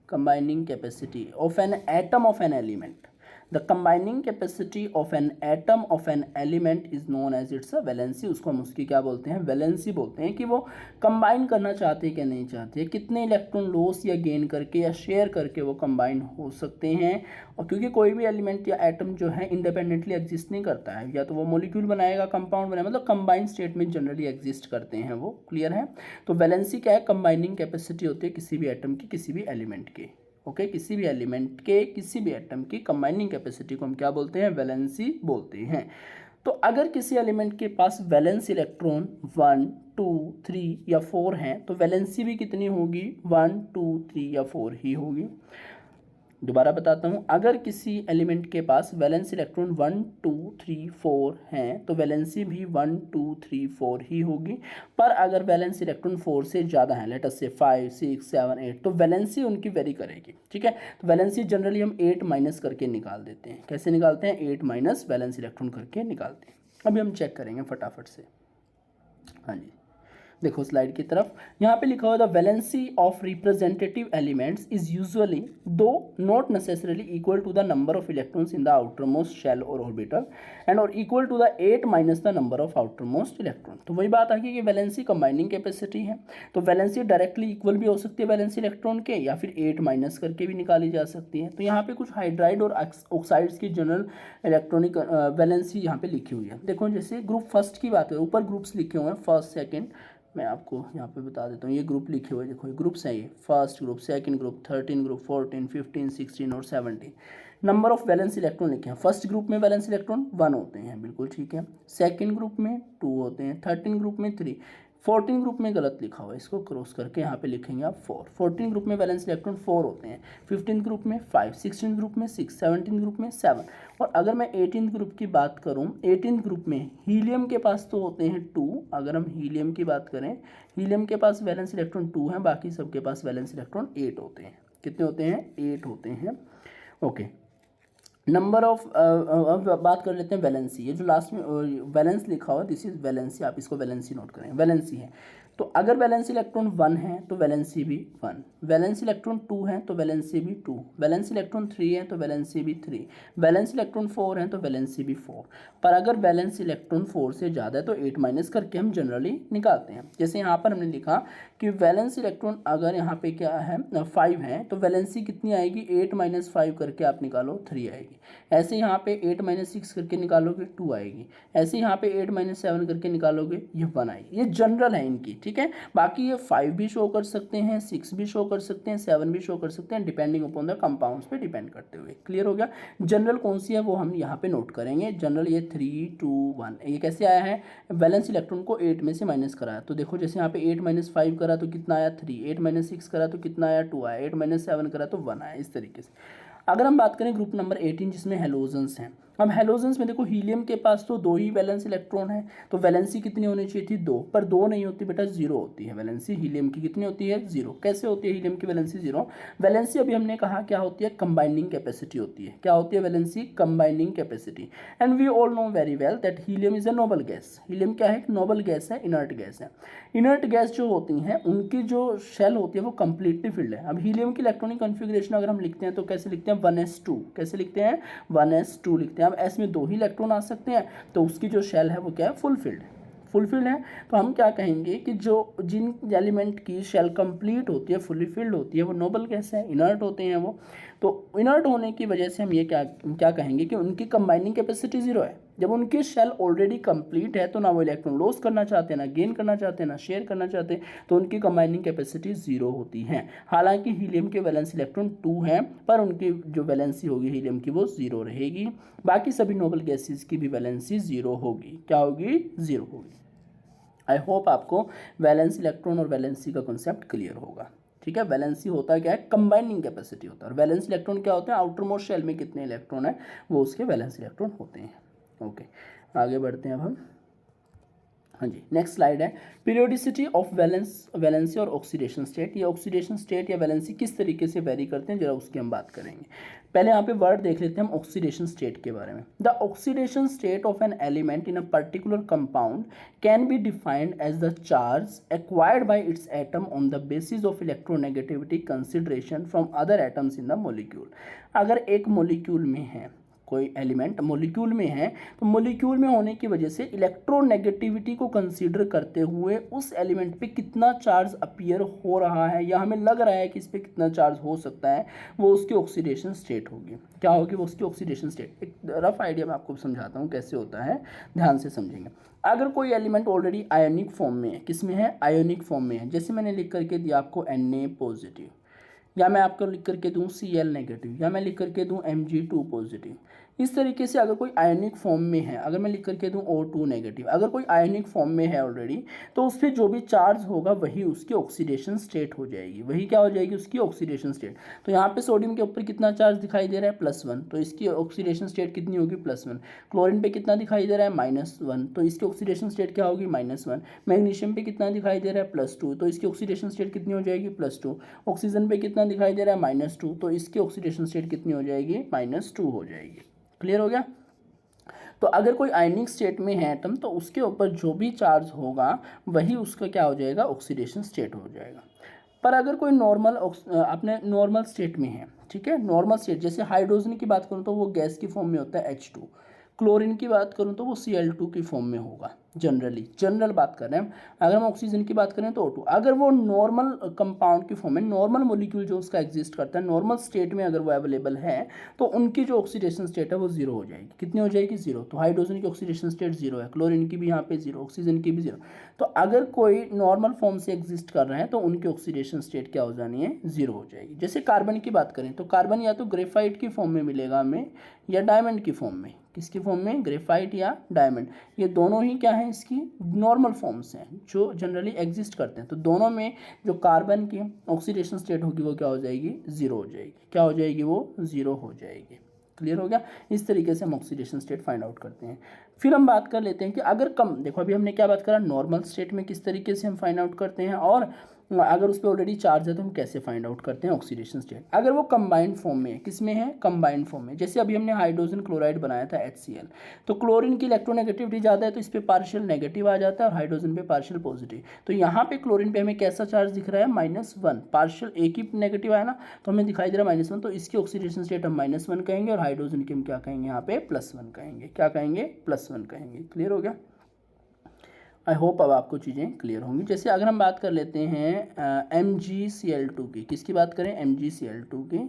[SPEAKER 1] combining capacity of an atom of an element. The combining capacity of an atom of an element is known as its valency. उसको हम उसकी क्या बोलते हैं? वैलेंसी बोलते हैं कि वो कंबाइन करना चाहते हैं कि नहीं चाहते हैं, कितने इलेक्ट्रॉन लॉस या गेन करके या शेयर करके वो कंबाइन हो सकते हैं। और क्योंकि कोई भी एलिमेंट या एटम जो है इंडिपेंडेंटली एग्जिस्ट नहीं करता है, या तो वो मॉलिक्यूल बनाएगा, कंपाउंड बनाएगा, मतलब कंबाइंड स्टेट में जनरली एग्जिस्ट करते हैं वो। क्लियर है? तो वैलेंसी क्या है? कंबाइनिंग कैपेसिटी होती है किसी भी एटम की, किसी भी एलिमेंट की। ओके, किसी भी एलिमेंट के, किसी भी एटम की कंबाइनिंग कैपेसिटी को हम क्या बोलते हैं? वैलेंसी बोलते हैं। तो अगर किसी एलिमेंट के पास वैलेंस इलेक्ट्रॉन 1, 2, 3 या 4 हैं तो वैलेंसी भी कितनी होगी? 1, 2, 3 या 4 ही होगी। दोबारा बताता हूँ, अगर किसी एलिमेंट के पास वैलेंस इलेक्ट्रॉन 1, 2, 3, 4 हैं तो वैलेंसी भी 1, 2, 3, 4 ही होगी। पर अगर वैलेंस इलेक्ट्रॉन 4 से ज़्यादा है, लेट अस से 5, 6, 7, 8, तो वैलेंसी उनकी वेरी करेगी। ठीक है, तो वैलेंसी जनरली हम 8 माइनस करके निकाल देते हैं। कैसे निकालते हैं? 8 माइनस वैलेंस इलेक्ट्रॉन करके निकालते हैं। अभी हम चेक करेंगे फटाफट से। हाँ जी, देखो स्लाइड की तरफ, यहाँ पे लिखा हुआ the valency of representative elements is usually though not necessarily equal to the number of electrons in the outermost shell or orbital and or equal to the 8 minus the number of outermost electron. तो वही बात आ गई कि valency combining capacity है, तो valency directly equal भी हो सकती है वैलेंसी इलेक्ट्रॉन के, या फिर 8 माइनस करके भी निकाली जा सकती है। तो यहाँ पे कुछ हाइड्राइड और ऑक्साइड्स की जनरल इलेक्ट्रॉनिक वैलेंसी यहाँ पे लिखी हुई है। देखो जैसे ग्रुप फर्स्ट की बात करें, ऊपर ग्रुप्स लिखे हुए हैं, फर्स्ट, सेकेंड, मैं आपको यहाँ पे बता देता हूँ। ये ग्रुप लिखे हुए, देखो ये ग्रुप्स हैं, ये first group, second group, 13 group, 14, 15, 16 और 17। नंबर ऑफ वैलेंस इलेक्ट्रॉन लिखे हैं। फर्स्ट ग्रुप में वैलेंस इलेक्ट्रॉन 1 होते हैं, बिल्कुल ठीक है। सेकंड ग्रुप में 2 होते हैं, 13 ग्रुप में 3, 14 ग्रुप में गलत लिखा हुआ है, इसको क्रॉस करके यहाँ पे लिखेंगे आप 4। 14 ग्रुप में वैलेंस इलेक्ट्रॉन 4 होते हैं, 15 ग्रुप में 5, 16 ग्रुप में 6, 17 ग्रुप में 7। और अगर मैं 18 ग्रुप की बात करूँ, 18 ग्रुप में हीलियम के पास तो होते हैं 2। अगर हम हीलियम की बात करें, हीलियम के पास वैलेंस इलेक्ट्रॉन 2 हैं, बाकी सबके पास वैलेंस इलेक्ट्रॉन 8 होते हैं। कितने होते हैं? 8 होते हैं। ओके, नंबर ऑफ अब बात कर लेते हैं वैलेंसी। ये जो लास्ट में वैलेंस लिखा हुआ, दिस इज वैलेंसी, आप इसको वैलेंसी नोट करें, वैलेंसी है। तो अगर वैलेंस इलेक्ट्रॉन 1 है तो वैलेंसी भी 1, वैलेंस इलेक्ट्रॉन 2 है तो वैलेंसी भी 2, वैलेंस इलेक्ट्रॉन 3 है तो वैलेंसी भी 3, वैलेंस इलेक्ट्रॉन 4 है तो वैलेंसी भी 4। पर अगर वैलेंस इलेक्ट्रॉन 4 से ज़्यादा है तो 8 माइनस करके हम जनरली निकालते हैं। जैसे यहाँ पर हमने लिखा कि वैलेंस इलेक्ट्रॉन अगर यहाँ पे क्या है 5 है तो वैलेंसी कितनी आएगी? 8 माइनस 5 करके आप निकालो 3 आएगी। ऐसे यहाँ पे 8 माइनस 6 करके निकालोगे 2 आएगी। ऐसे यहाँ पे 8 माइनस 7 करके निकालोगे ये 1 आएगी। ये जनरल है इनकी, ठीक है। बाकी ये 5 भी शो कर सकते हैं, 6 भी शो कर सकते हैं, 7 भी शो कर सकते हैं, डिपेंडिंग अपॉन द कंपाउंड्स पे डिपेंड करते हुए। क्लियर हो गया? जनरल कौन सी है वो हम यहाँ पे नोट करेंगे। जनरल ये 3, 2, 1। ये कैसे आया है? वैलेंस इलेक्ट्रॉन को 8 में से माइनस कराया, तो देखो जैसे यहाँ पे 8 माइनस 5 करा तो कितना आया? 3, 8 माइनस 6 करा तो कितना आया? 2 आया, 8 माइनस 7 करा तो 1 आया। इस तरीके से अगर हम बात करें ग्रुप नंबर 18 जिसमें हेलोजेंस हैं, अब हेलोजेंस में देखो हीलियम के पास तो 2 ही वैलेंस इलेक्ट्रॉन है, तो वैलेंसी कितनी होनी चाहिए थी? 2, पर 2 नहीं होती बेटा, 0 होती है वैलेंसी। हीलियम की कितनी होती है? 0। कैसे होती है हीलियम की वैलेंसी 0? वैलेंसी अभी हमने कहा क्या होती है? कंबाइनिंग कैपेसिटी होती है। क्या होती है valency? Combining capacity. And we all know very well that helium is a noble gas. Helium क्या है? एक नोबल गैस है, इनर्ट गैस है। इनर्ट गैस जो होती हैं उनकी जो शेल होती है वो कंप्लीटली फिल्ड है। अब हीलियम की इलेक्ट्रॉनिक कॉन्फ़िगरेशन अगर हम लिखते हैं तो कैसे लिखते हैं? 1s2। कैसे लिखते हैं? 1s2 लिखते हैं। अब एस में 2 ही इलेक्ट्रॉन आ सकते हैं, तो उसकी जो शेल है वो क्या है? फुलफिल्ड है। फुलफिल्ड है तो हम क्या कहेंगे कि जो जिन एलिमेंट की शेल कंप्लीट होती है, फुली फिल्ड होती है, वो नोबल गैस है, इनर्ट होते हैं वो। तो इनर्ट होने की वजह से हम ये क्या कहेंगे कि उनकी कंबाइनिंग कैपेसिटी 0 है। जब उनकी शेल ऑलरेडी कंप्लीट है तो ना वो इलेक्ट्रॉन लॉस करना चाहते हैं, ना गेन करना चाहते हैं, ना शेयर करना चाहते, तो उनकी कंबाइनिंग कैपेसिटी 0 होती है। हालांकि हीलियम के वैलेंस इलेक्ट्रॉन 2 हैं, पर उनकी जो वैलेंसी होगी हीलियम की वो 0 रहेगी। बाकी सभी नोबल गैसेस की भी वैलेंसी 0 होगी। क्या होगी? 0 होगी। आई होप आपको वैलेंस इलेक्ट्रॉन और वैलेंसी का कॉन्सेप्ट क्लियर होगा। ठीक है। वैलेंसी होता क्या है, कंबाइनिंग कैपेसिटी होता है, और वैलेंस इलेक्ट्रॉन क्या होते हैं, आउटर मोस्ट शेल में कितने इलेक्ट्रॉन है वो उसके वैलेंस इलेक्ट्रॉन होते हैं। ओके, आगे बढ़ते हैं अब हम। हाँ जी, नेक्स्ट स्लाइड है पीरियोडिसिटी ऑफ वैलेंसी और ऑक्सीडेशन स्टेट। ये ऑक्सीडेशन स्टेट या वैलेंसी किस तरीके से वेरी करते हैं जरा उसकी हम बात करेंगे। पहले यहाँ पे वर्ड देख लेते हैं हम ऑक्सीडेशन स्टेट के बारे में। The oxidation state of an element in a particular compound can be defined as the charge acquired by its atom on the basis of electronegativity consideration from other atoms in the molecule. अगर एक molecule में है कोई element, molecule में है, तो molecule में होने की वजह से इलेक्ट्रोनेगेटिविटी को कंसीडर करते हुए उस एलिमेंट पे कितना चार्ज अपीयर हो रहा है या हमें लग रहा है कि इस पे कितना चार्ज हो सकता है, वो उसकी ऑक्सीडेशन स्टेट होगी। क्या होगी वो उसकी ऑक्सीडेशन स्टेट। एक रफ आइडिया मैं आपको समझाता हूँ कैसे होता है, ध्यान से समझेंगे। अगर कोई एलिमेंट ऑलरेडी आयोनिक फॉर्म में है, किस में है, आयोनिक फॉर्म में है, जैसे मैंने लिख करके दिया आपको Na पॉजिटिव, या मैं आपको लिख करके दूँ Cl नेगेटिव, या मैं लिख करके दूँ Mg2 पॉजिटिव। इस तरीके से अगर कोई आयनिक फॉर्म में है, अगर मैं लिख करके दूँ O2 नेगेटिव, अगर कोई आयनिक फॉर्म में है ऑलरेडी, तो उस पर जो भी चार्ज होगा वही उसकी ऑक्सीडेशन स्टेट हो जाएगी। वही क्या हो जाएगी, उसकी ऑक्सीडेशन स्टेट। तो यहाँ पे सोडियम के ऊपर कितना चार्ज दिखाई दे रहा है, +1, तो इसकी ऑक्सीडेशन स्टेट कितनी होगी, +1। क्लोरीन पे कितना दिखाई दे रहा है, -1, तो इसकी ऑक्सीडेशन स्टेट क्या होगी, -1। मैग्नीशियम पे कितना दिखाई दे रहा है, +2, तो इसकी ऑक्सीडेशन स्टेट कितनी हो जाएगी, +2। ऑक्सीजन पे कितना दिखाई दे रहा है, -2, तो इसकी ऑक्सीडेशन स्टेट कितनी हो जाएगी, -2 हो जाएगी। क्लियर हो गया। तो अगर कोई आयनिक स्टेट में है एटम, तो उसके ऊपर जो भी चार्ज होगा वही उसका क्या हो जाएगा, ऑक्सीडेशन स्टेट हो जाएगा। पर अगर कोई नॉर्मल अपने नॉर्मल स्टेट में है, ठीक है, नॉर्मल स्टेट, जैसे हाइड्रोजन की बात करूँ तो वो गैस की फॉर्म में होता है H2, क्लोरीन की बात करूँ तो वो Cl2 की फॉर्म में होगा। जनरल बात कर रहे हैं हम। अगर हम ऑक्सीजन की बात करें तो O2। अगर वो नॉर्मल कंपाउंड की फॉर्म में, नॉर्मल मॉलिक्यूल जो उसका एग्जिस्ट करता है, नॉर्मल स्टेट में अगर वो अवेलेबल है, तो उनकी जो ऑक्सीडेशन स्टेट है वो 0 हो जाएगी। कितनी हो जाएगी, 0। तो हाइड्रोजन की ऑक्सीडेशन स्टेट 0 है, क्लोरीन की भी यहाँ पे 0, ऑक्सीजन की भी 0। तो अगर कोई नॉर्मल फॉर्म से एग्जिस्ट कर रहे हैं तो उनकी ऑक्सीडेशन स्टेट क्या हो जानी है, 0 हो जाएगी। जैसे कार्बन की बात करें तो कार्बन या तो ग्रेफाइट की फॉर्म में मिलेगा हमें, या डायमंड की फॉर्म में। किसकी फॉर्म में, ग्रेफाइट या डायमंड। ये दोनों ही क्या है, इसकी नॉर्मल फॉर्म्स हैं जो जनरली एग्जिस्ट करते हैं। तो दोनों में जो कार्बन की ऑक्सीडेशन स्टेट होगी वो क्या हो जाएगी, 0 हो जाएगी। क्या हो जाएगी, वो 0 हो जाएगी। क्लियर हो गया। इस तरीके से हम ऑक्सीडेशन स्टेट फाइंड आउट करते हैं। फिर हम बात कर लेते हैं कि अगर कम, देखो अभी हमने क्या बात करा, नॉर्मल स्टेट में किस तरीके से हम फाइंड आउट करते हैं, और अगर उस पर ऑलरेडी चार्ज है तो हम कैसे फाइंड आउट करते हैं ऑक्सीडेशन स्टेट। अगर वो कंबाइंड फॉर्म में है, किस में है, कंबाइंड फॉर्म में, जैसे अभी हमने हाइड्रोजन क्लोराइड बनाया था HCl, तो क्लोरीन की इलेक्ट्रोनेगेटिविटी ज़्यादा है तो इस पर पार्शियल नेगेटिव आ जाता है और हाइड्रोजन पे पार्शियल पॉजिटिव। तो यहाँ पे क्लोरीन पे हमें कैसा चार्ज दिख रहा है, -1, पार्शियल एक ही नेगेटिव आया ना, तो हमें दिखाई दे रहा है -1, तो इसकी ऑक्सीडेशन स्टेट हम -1 कहेंगे, और हाइड्रोजन की हम क्या कहेंगे, यहाँ पे +1 कहेंगे। क्या कहेंगे, +1 कहेंगे। क्लियर हो गया। आई होप अब आपको चीज़ें क्लियर होंगी। जैसे अगर हम बात कर लेते हैं MgCl2 की, किसकी बात करें, MgCl2 की,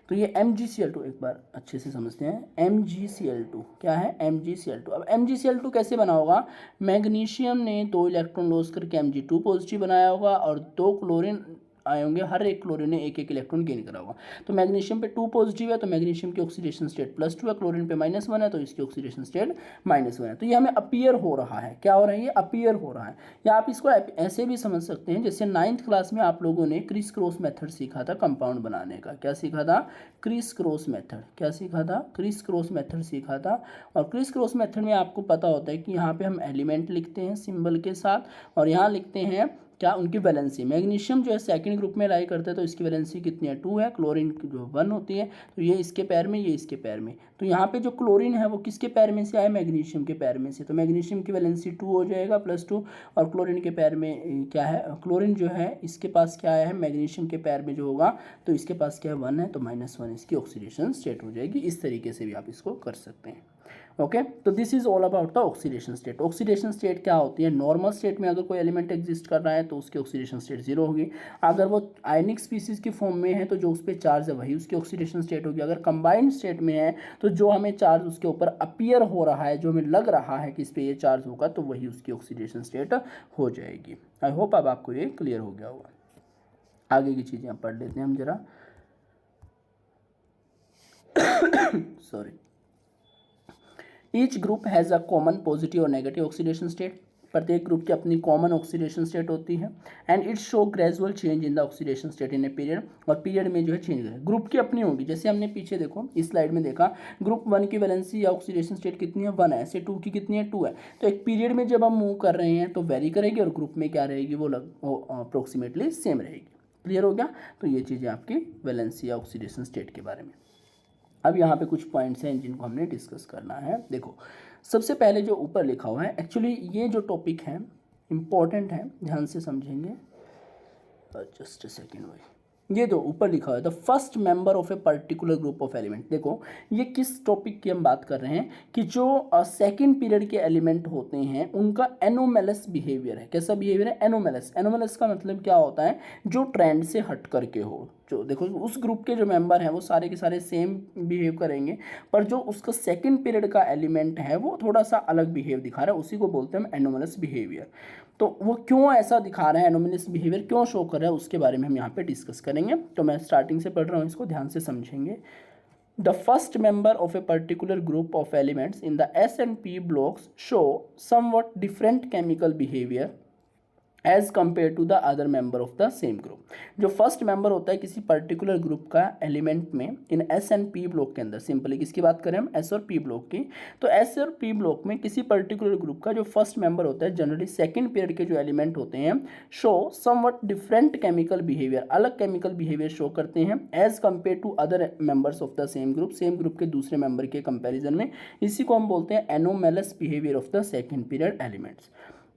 [SPEAKER 1] तो ये MgCl2 एक बार अच्छे से समझते हैं। MgCl2 क्या है, MgCl2। अब MgCl2 कैसे बना होगा, मैग्नीशियम ने 2 इलेक्ट्रॉन लॉस करके Mg2 पॉजिटिव बनाया होगा, और 2 क्लोरीन आए होंगे, हर एक क्लोरीन ने एक एक इलेक्ट्रॉन गेन करा होगा। तो मैग्नीशियम पे 2 पॉजिटिव है तो मैग्नीशियम की ऑक्सीडेशन स्टेट +2 है, क्लोरीन पे -1 है तो इसकी ऑक्सीडेशन स्टेट -1 है। तो ये हमें अपीयर हो रहा है, क्या हो रहा है, ये अपीयर हो रहा है। या आप इसको ऐसे भी समझ सकते हैं, जैसे 9th क्लास में आप लोगों ने क्रिस क्रॉस मेथड सीखा था कंपाउंड बनाने का। क्या सीखा था, क्रिस क्रॉस मेथड। क्या सीखा था, क्रिस क्रॉस मेथड सीखा था। और क्रिस क्रॉस मेथड में आपको पता होता है कि यहाँ पे हम एलिमेंट लिखते हैं सिंबल के साथ, और यहाँ लिखते हैं क्या, उनकी वैलेंसी। मैग्नीशियम जो है सेकंड ग्रुप में लाई करता है तो इसकी वैलेंसी कितनी है, 2 है। क्लोरीन की जो 1 होती है, तो ये इसके पैर में, ये इसके पैर में। तो यहाँ पे जो क्लोरीन है वो किसके पैर में से आया, मैग्नीशियम के पैर में से। तो मैग्नीशियम की वैलेंसी 2 हो जाएगा, +2, और क्लोरीन के पैर में क्या है, क्लोरीन जो है इसके पास क्या आया है, मैग्नीशियम के पैर में जो होगा तो इसके पास क्या है, 1 है, तो -1 इसकी ऑक्सीडेशन स्टेट हो जाएगी। इस तरीके से भी आप इसको कर सकते हैं। ओके, तो this is all about the oxidation state. Oxidation state क्या होती है, नॉर्मल स्टेट में अगर कोई एलिमेंट एग्जिस्ट कर रहा है तो उसकी ऑक्सीडेशन स्टेट 0 होगी। अगर वो आयनिक स्पीसीज की फॉर्म में है तो जो उस पर चार्ज है वही उसकी ऑक्सीडेशन स्टेट होगी। अगर कंबाइंड स्टेट में है तो जो हमें चार्ज उसके ऊपर अपीयर हो रहा है, जो हमें लग रहा है कि इस पर ये चार्ज होगा, तो वही उसकी ऑक्सीडेशन स्टेट हो जाएगी। आई होप अब आपको ये क्लियर हो गया होगा। आगे की चीज़ें आप पढ़ लेते हैं हम जरा। Sorry. Each group has a common positive or negative oxidation state. प्रत्येक ग्रुप की अपनी कॉमन ऑक्सीडेशन स्टेट होती है and it show gradual change in the oxidation state in a period, और पीरियड में जो है चेंज है ग्रुप की अपनी होगी। जैसे हमने पीछे देखो इस स्लाइड में देखा ग्रुप 1 की वैलेंसी या ऑक्सीडेशन स्टेट कितनी है 1 है, ऐसे 2 की कितनी है 2 है। तो एक पीरियड में जब हम मूव कर रहे हैं तो वेरी करेगी और ग्रुप में क्या रहेगी वो अप्रोक्सीमेटली सेम रहेगी। क्लियर हो गया। तो ये चीज़ें आपकी वैलेंसी या ऑक्सीडेशन स्टेट के बारे में। अब यहाँ पे कुछ पॉइंट्स हैं जिनको हमने डिस्कस करना है। देखो सबसे पहले जो ऊपर लिखा हुआ है, एक्चुअली ये जो टॉपिक है इम्पॉर्टेंट है, ध्यान से समझेंगे। जस्ट अ सेकेंड भाई, ये जो ऊपर लिखा हुआ है the first member of a particular group of element, देखो ये किस टॉपिक की हम बात कर रहे हैं कि जो सेकंड पीरियड के एलिमेंट होते हैं उनका एनोमैलस बिहेवियर है। कैसा बिहेवियर है? एनोमैलस। एनोमैलस का मतलब क्या होता है? जो ट्रेंड से हट करके हो। जो देखो उस ग्रुप के जो मेंबर हैं वो सारे के सारे सेम बिहेव करेंगे, पर जो उसका सेकंड पीरियड का एलिमेंट है वो थोड़ा सा अलग बिहेव दिखा रहा है, उसी को बोलते हैं हम एनोमैलस बिहेवियर। तो वो क्यों ऐसा दिखा रहे हैं, एनोमैलस बिहेवियर क्यों शो कर रहा है, उसके बारे में हम यहाँ पे डिस्कस करेंगे। तो मैं स्टार्टिंग से पढ़ रहा हूँ, इसको ध्यान से समझेंगे। The first member of a particular group of elements in the S and P blocks show somewhat different chemical behavior as compare to the other member of the same group. जो first member होता है किसी particular group का element में in s and p block के अंदर, simply किसकी बात करें हम, एस और पी ब्लॉक की। तो एस और पी ब्लॉक में किसी पर्टिकुलर ग्रुप का जो फर्स्ट मेंबर होता है, जनरली सेकंड पीरियड के जो एलिमेंट होते हैं, show somewhat different chemical behaviour, अलग केमिकल बिहेवियर शो करते हैं as compare to other members of the same group, same group के दूसरे मेंबर के कंपेरिजन में। इसी को हम बोलते हैं anomalous behaviour of the second period elements.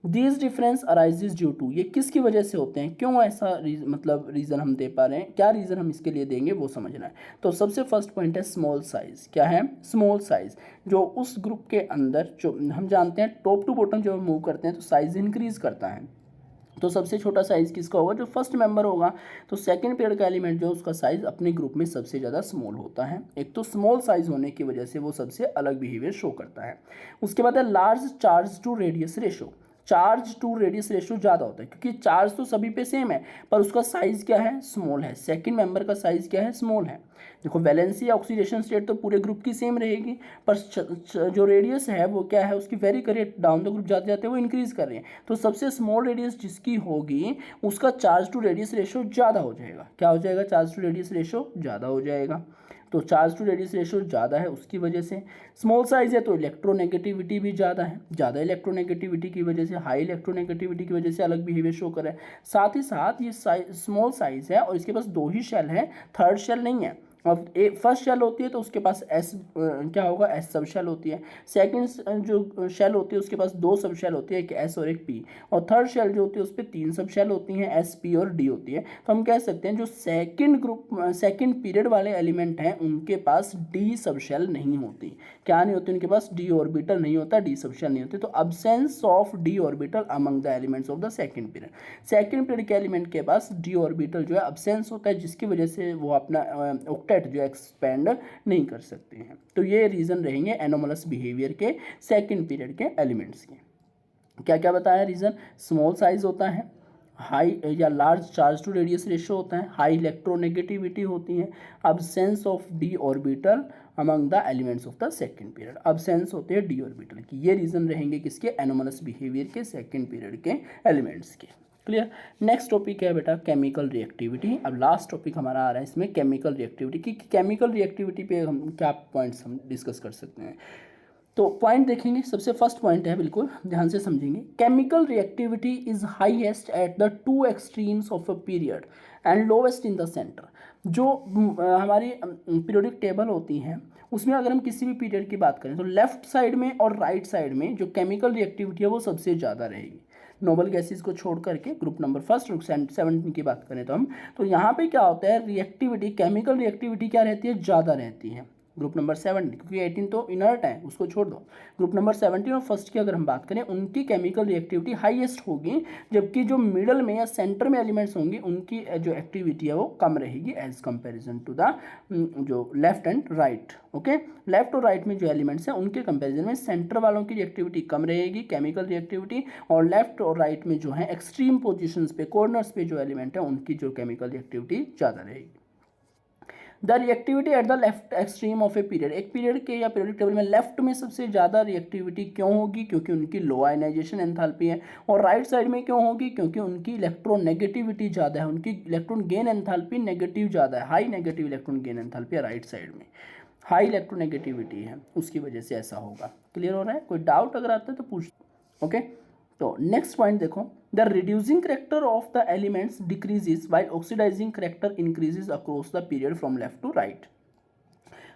[SPEAKER 1] These difference arises due to, ये किसकी वजह से होते हैं, क्यों ऐसा मतलब रीज़न हम दे पा रहे हैं, क्या रीज़न हम इसके लिए देंगे वो समझना है। तो सबसे फर्स्ट पॉइंट है स्मॉल साइज़। क्या है? Small size. जो उस ग्रुप के अंदर जो हम जानते हैं टॉप टू बॉटम जब हम मूव करते हैं तो साइज़ इंक्रीज़ करता है। तो सबसे छोटा साइज़ किसका होगा? जो फर्स्ट मेंबर होगा। तो सेकंड पीरियड का एलिमेंट जो उसका साइज़ अपने ग्रुप में सबसे ज़्यादा स्मॉल होता है। एक तो स्मॉल साइज़ होने की वजह से वो सबसे अलग बिहेवियर शो करता है। उसके बाद है large charge to radius ratio. Charge to radius ratio ज़्यादा होता है क्योंकि चार्ज तो सभी पे सेम है, पर उसका साइज़ क्या है? स्मॉल है। सेकंड मेंबर का साइज़ क्या है? स्मॉल है। देखो वैलेंसी या ऑक्सीडेशन स्टेट तो पूरे ग्रुप की सेम रहेगी, पर जो रेडियस है वो क्या है? उसकी वेरी करे डाउन द ग्रुप जाते जाते वो इंक्रीज़ कर रहे हैं। तो सबसे स्मॉल रेडियस जिसकी होगी उसका चार्ज टू रेडियस रेशियो ज़्यादा हो जाएगा। क्या हो जाएगा? चार्ज टू रेडियस रेशियो ज़्यादा हो जाएगा। तो चार्ज टू रेडियस रेशियो ज़्यादा है उसकी वजह से। स्मॉल साइज़ है तो इलेक्ट्रोनेगेटिविटी भी ज़्यादा है, ज़्यादा इलेक्ट्रोनेगेटिविटी की वजह से, हाई इलेक्ट्रोनेगेटिविटी की वजह से अलग बिहेवियर शो कर रहा है। साथ ही साथ ये स्मॉल साइज़ है और इसके पास 2 ही शेल है, थर्ड शेल नहीं है। अब एक फर्स्ट शेल होती है तो उसके पास एस क्या होगा? एस सब शेल होती है। सेकंड जो शेल होती है उसके पास 2 सब शेल होती है, एक एस और एक पी। और थर्ड शेल जो होती है उस पर 3 सब शेल होती हैं, एस पी और डी होती है। तो हम कह सकते हैं जो सेकंड पीरियड वाले एलिमेंट हैं उनके पास डी सब शेल नहीं होती। क्या नहीं होती? उनके पास डी ऑर्बिटल नहीं होता, डी सब शेल नहीं होती। तो absence of d orbital among the elements of the second period. Second period के एलिमेंट के पास डी ऑर्बिटल जो है अब्सेंस होता है, जिसकी वजह से वो अपना जो एक्सपेंड नहीं कर सकते हैं। तो ये रीज़न रहेंगे एनोमलस बिहेवियर के सेकंड पीरियड के एलिमेंट्स के। क्या क्या बताया रीज़न? स्मॉल साइज होता है, हाई या large charge to radius ratio होता है, हाई इलेक्ट्रोनेगेटिविटी होती है, absence of d orbital among the elements of the second period. Absence होते हैं डी ऑर्बिटल की। ये रीज़न रहेंगे किसके? एनोमलस बिहेवियर के सेकंड पीरियड के एलिमेंट्स के। क्लियर। नेक्स्ट टॉपिक है बेटा केमिकल रिएक्टिविटी। अब लास्ट टॉपिक हमारा आ रहा है इसमें केमिकल रिएक्टिविटी की। केमिकल रिएक्टिविटी पे हम क्या पॉइंट्स हम डिस्कस कर सकते हैं। तो पॉइंट देखेंगे, सबसे फर्स्ट पॉइंट है, बिल्कुल ध्यान से समझेंगे। Chemical reactivity is highest at the 2 extremes of a period and lowest in the centre. जो हमारी पीरियोडिक टेबल होती हैं उसमें अगर हम किसी भी पीरियड की बात करें तो लेफ्ट साइड में और राइट साइड में जो केमिकल रिएक्टिविटी है वो सबसे ज़्यादा रहेगी। नोबल गैसेस को छोड़ करके ग्रुप नंबर फर्स्ट और 17 की बात करें तो हम, तो यहाँ पे क्या होता है? रिएक्टिविटी, केमिकल रिएक्टिविटी क्या रहती है? ज़्यादा रहती है। ग्रुप नंबर 7, क्योंकि 18 तो इनर्ट है उसको छोड़ दो। ग्रुप नंबर 17 और फर्स्ट की अगर हम बात करें उनकी केमिकल रिएक्टिविटी हाईएस्ट होगी, जबकि जो मिडल में या सेंटर में एलिमेंट्स होंगे उनकी जो एक्टिविटी है वो कम रहेगी एज कंपैरिजन टू द जो left and right. Okay, left और राइट में जो एलिमेंट्स हैं उनके कंपैरिजन में सेंटर वालों की रिएक्टिविटी कम रहेगी केमिकल रिएक्टिविटी, और लेफ्ट और राइट में जो है एक्सट्रीम पोजिशंस पे, कॉर्नर्स पे जो एलिमेंट है उनकी जो केमिकल रिएक्टिविटी ज़्यादा रहेगी। The reactivity at the left extreme of A period, एक पीरियड के या पीरियडिक टेबल में लेफ्ट में सबसे ज़्यादा रिएक्टिविटी क्यों होगी, क्योंकि उनकी लो आयनाइजेशन एंथैल्पी है, और राइट साइड में क्यों होगी, क्योंकि उनकी इलेक्ट्रोनेगेटिविटी ज़्यादा है, उनकी इलेक्ट्रॉन गेन एंथैल्पी नेगेटिव ज़्यादा है, high negative electron gain enthalpy है राइट साइड में, हाई इलेक्ट्रोनेगेटिविटी है, उसकी वजह से ऐसा होगा। क्लियर हो रहा है? कोई डाउट अगर आता है तो पूछ। ओके, तो नेक्स्ट पॉइंट देखो, the reducing character of the elements decreases while oxidising character increases across the period from left to right.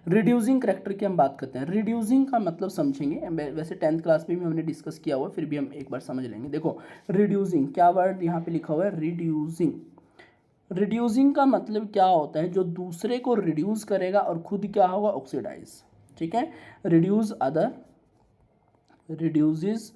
[SPEAKER 1] Reducing character की हम बात करते हैं, रिड्यूसिंग का मतलब समझेंगे, वैसे 10th क्लास में भी हमने डिस्कस किया हुआ, फिर भी हम एक बार समझ लेंगे। देखो रिड्यूसिंग, क्या वर्ड यहाँ पे लिखा हुआ है, रिड्यूसिंग। रिड्यूसिंग का मतलब क्या होता है, जो दूसरे को रिड्यूस करेगा और खुद क्या होगा, ऑक्सीडाइज। ठीक है, रिड्यूस अदर, रिड्यूसेस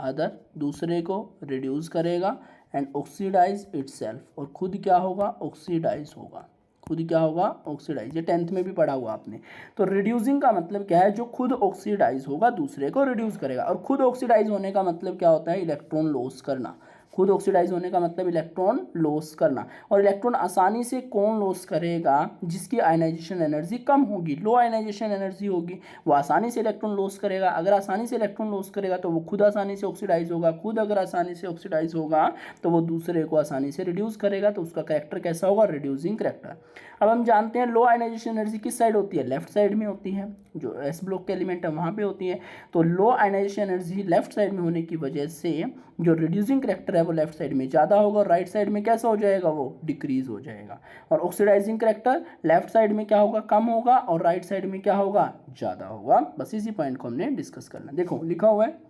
[SPEAKER 1] अदर, दूसरे को रिड्यूस करेगा, एंड ऑक्सीडाइज इटसेल्फ, और खुद क्या होगा, ऑक्सीडाइज होगा, खुद क्या होगा, ऑक्सीडाइज। ये 10th में भी पढ़ा हुआ आपने। तो रिड्यूसिंग का मतलब क्या है, जो खुद ऑक्सीडाइज होगा दूसरे को रिड्यूस करेगा, और खुद ऑक्सीडाइज होने का मतलब क्या होता है, इलेक्ट्रॉन लॉस करना। खुद ऑक्सीडाइज होने का मतलब इलेक्ट्रॉन लॉस करना, और इलेक्ट्रॉन आसानी से कौन लॉस करेगा, जिसकी आयनाइजेशन एनर्जी कम होगी, लो आयनाइजेशन एनर्जी होगी, वो आसानी से इलेक्ट्रॉन लॉस करेगा। अगर आसानी से इलेक्ट्रॉन लॉस करेगा तो वो खुद आसानी से ऑक्सीडाइज होगा, खुद अगर आसानी से ऑक्सीडाइज होगा तो वो दूसरे को आसानी से रिड्यूस करेगा, तो उसका कैरेक्टर कैसा होगा, रिड्यूसिंग कैरेक्टर। अब हम जानते हैं लो आयनाइजेशन एनर्जी किस साइड होती है, लेफ्ट साइड में होती है, जो एस ब्लॉक के एलिमेंट है वहाँ पे होती है। तो लो आयनाइजेशन एनर्जी लेफ्ट साइड में होने की वजह से जो रिड्यूसिंग कैरेक्टर है वो लेफ्ट साइड में ज़्यादा होगा, और राइट साइड में कैसा हो जाएगा, वो डिक्रीज हो जाएगा। और ऑक्सीडाइजिंग कैरेक्टर लेफ्ट साइड में क्या होगा, कम होगा, और राइट साइड में क्या होगा, ज़्यादा होगा। बस इसी पॉइंट को हमने डिस्कस करना। देखो लिखा हुआ है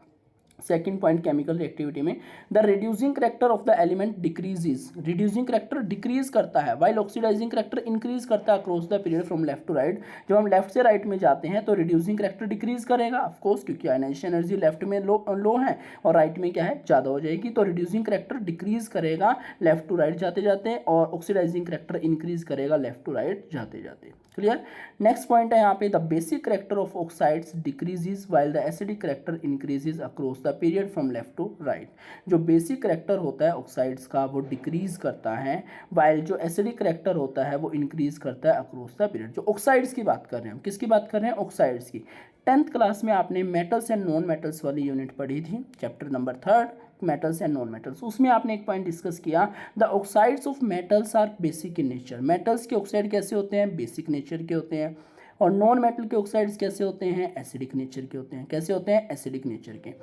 [SPEAKER 1] सेकेंड पॉइंट केमिकल रिएक्टिविटी में, the reducing character of the element decreases, reducing character decrease करता है, वाइल ऑक्सीडाइजिंग करेक्टर इंक्रीज करता है across the period from left to right. जब हम लेफ्ट से राइट में जाते हैं तो रिड्यूसिंग करेक्टर डिक्रीज करेगा ऑफ कोर्स, क्योंकि आयनाइजेशन एनर्जी लेफ्ट में लो है और राइट में क्या है, ज़्यादा हो जाएगी। तो रिड्यूसिंग करेक्टर डिक्रीज करेगा लेफ्ट टू राइट जाते जाते, और ऑक्सीडाइजिंग करेक्टर इंक्रीज करेगा लेफ्ट टू राइट जाते जाते। क्लियर। नेक्स्ट पॉइंट है यहाँ पे, the basic character of oxides decreases while the acidic character increases across the period from left to right. जो बेसिक करेक्टर होता है ऑक्साइड्स का वो डिक्रीज करता है, व्हाइल जो एसिडिक करेक्टर होता है वो इंक्रीज करता है अक्रॉस द पीरियड। जो ऑक्साइड्स की बात कर रहे हैं हम, किसकी बात कर रहे हैं, ऑक्साइड्स की। 10th क्लास में आपने मेटल्स एंड नॉन मेटल्स वाली यूनिट पढ़ी थी, chapter number 3 metals and non metals. उसमें आपने एक पॉइंट डिस्कस किया, the oxides of metals are basic in nature. Metals के ऑक्साइड कैसे होते हैं, बेसिक नेचर के होते हैं, और नॉन मेटल के ऑक्साइड्स कैसे होते हैं, एसिडिक नेचर के होते हैं। कैसे होते हैं, एसिडिक नेचर के।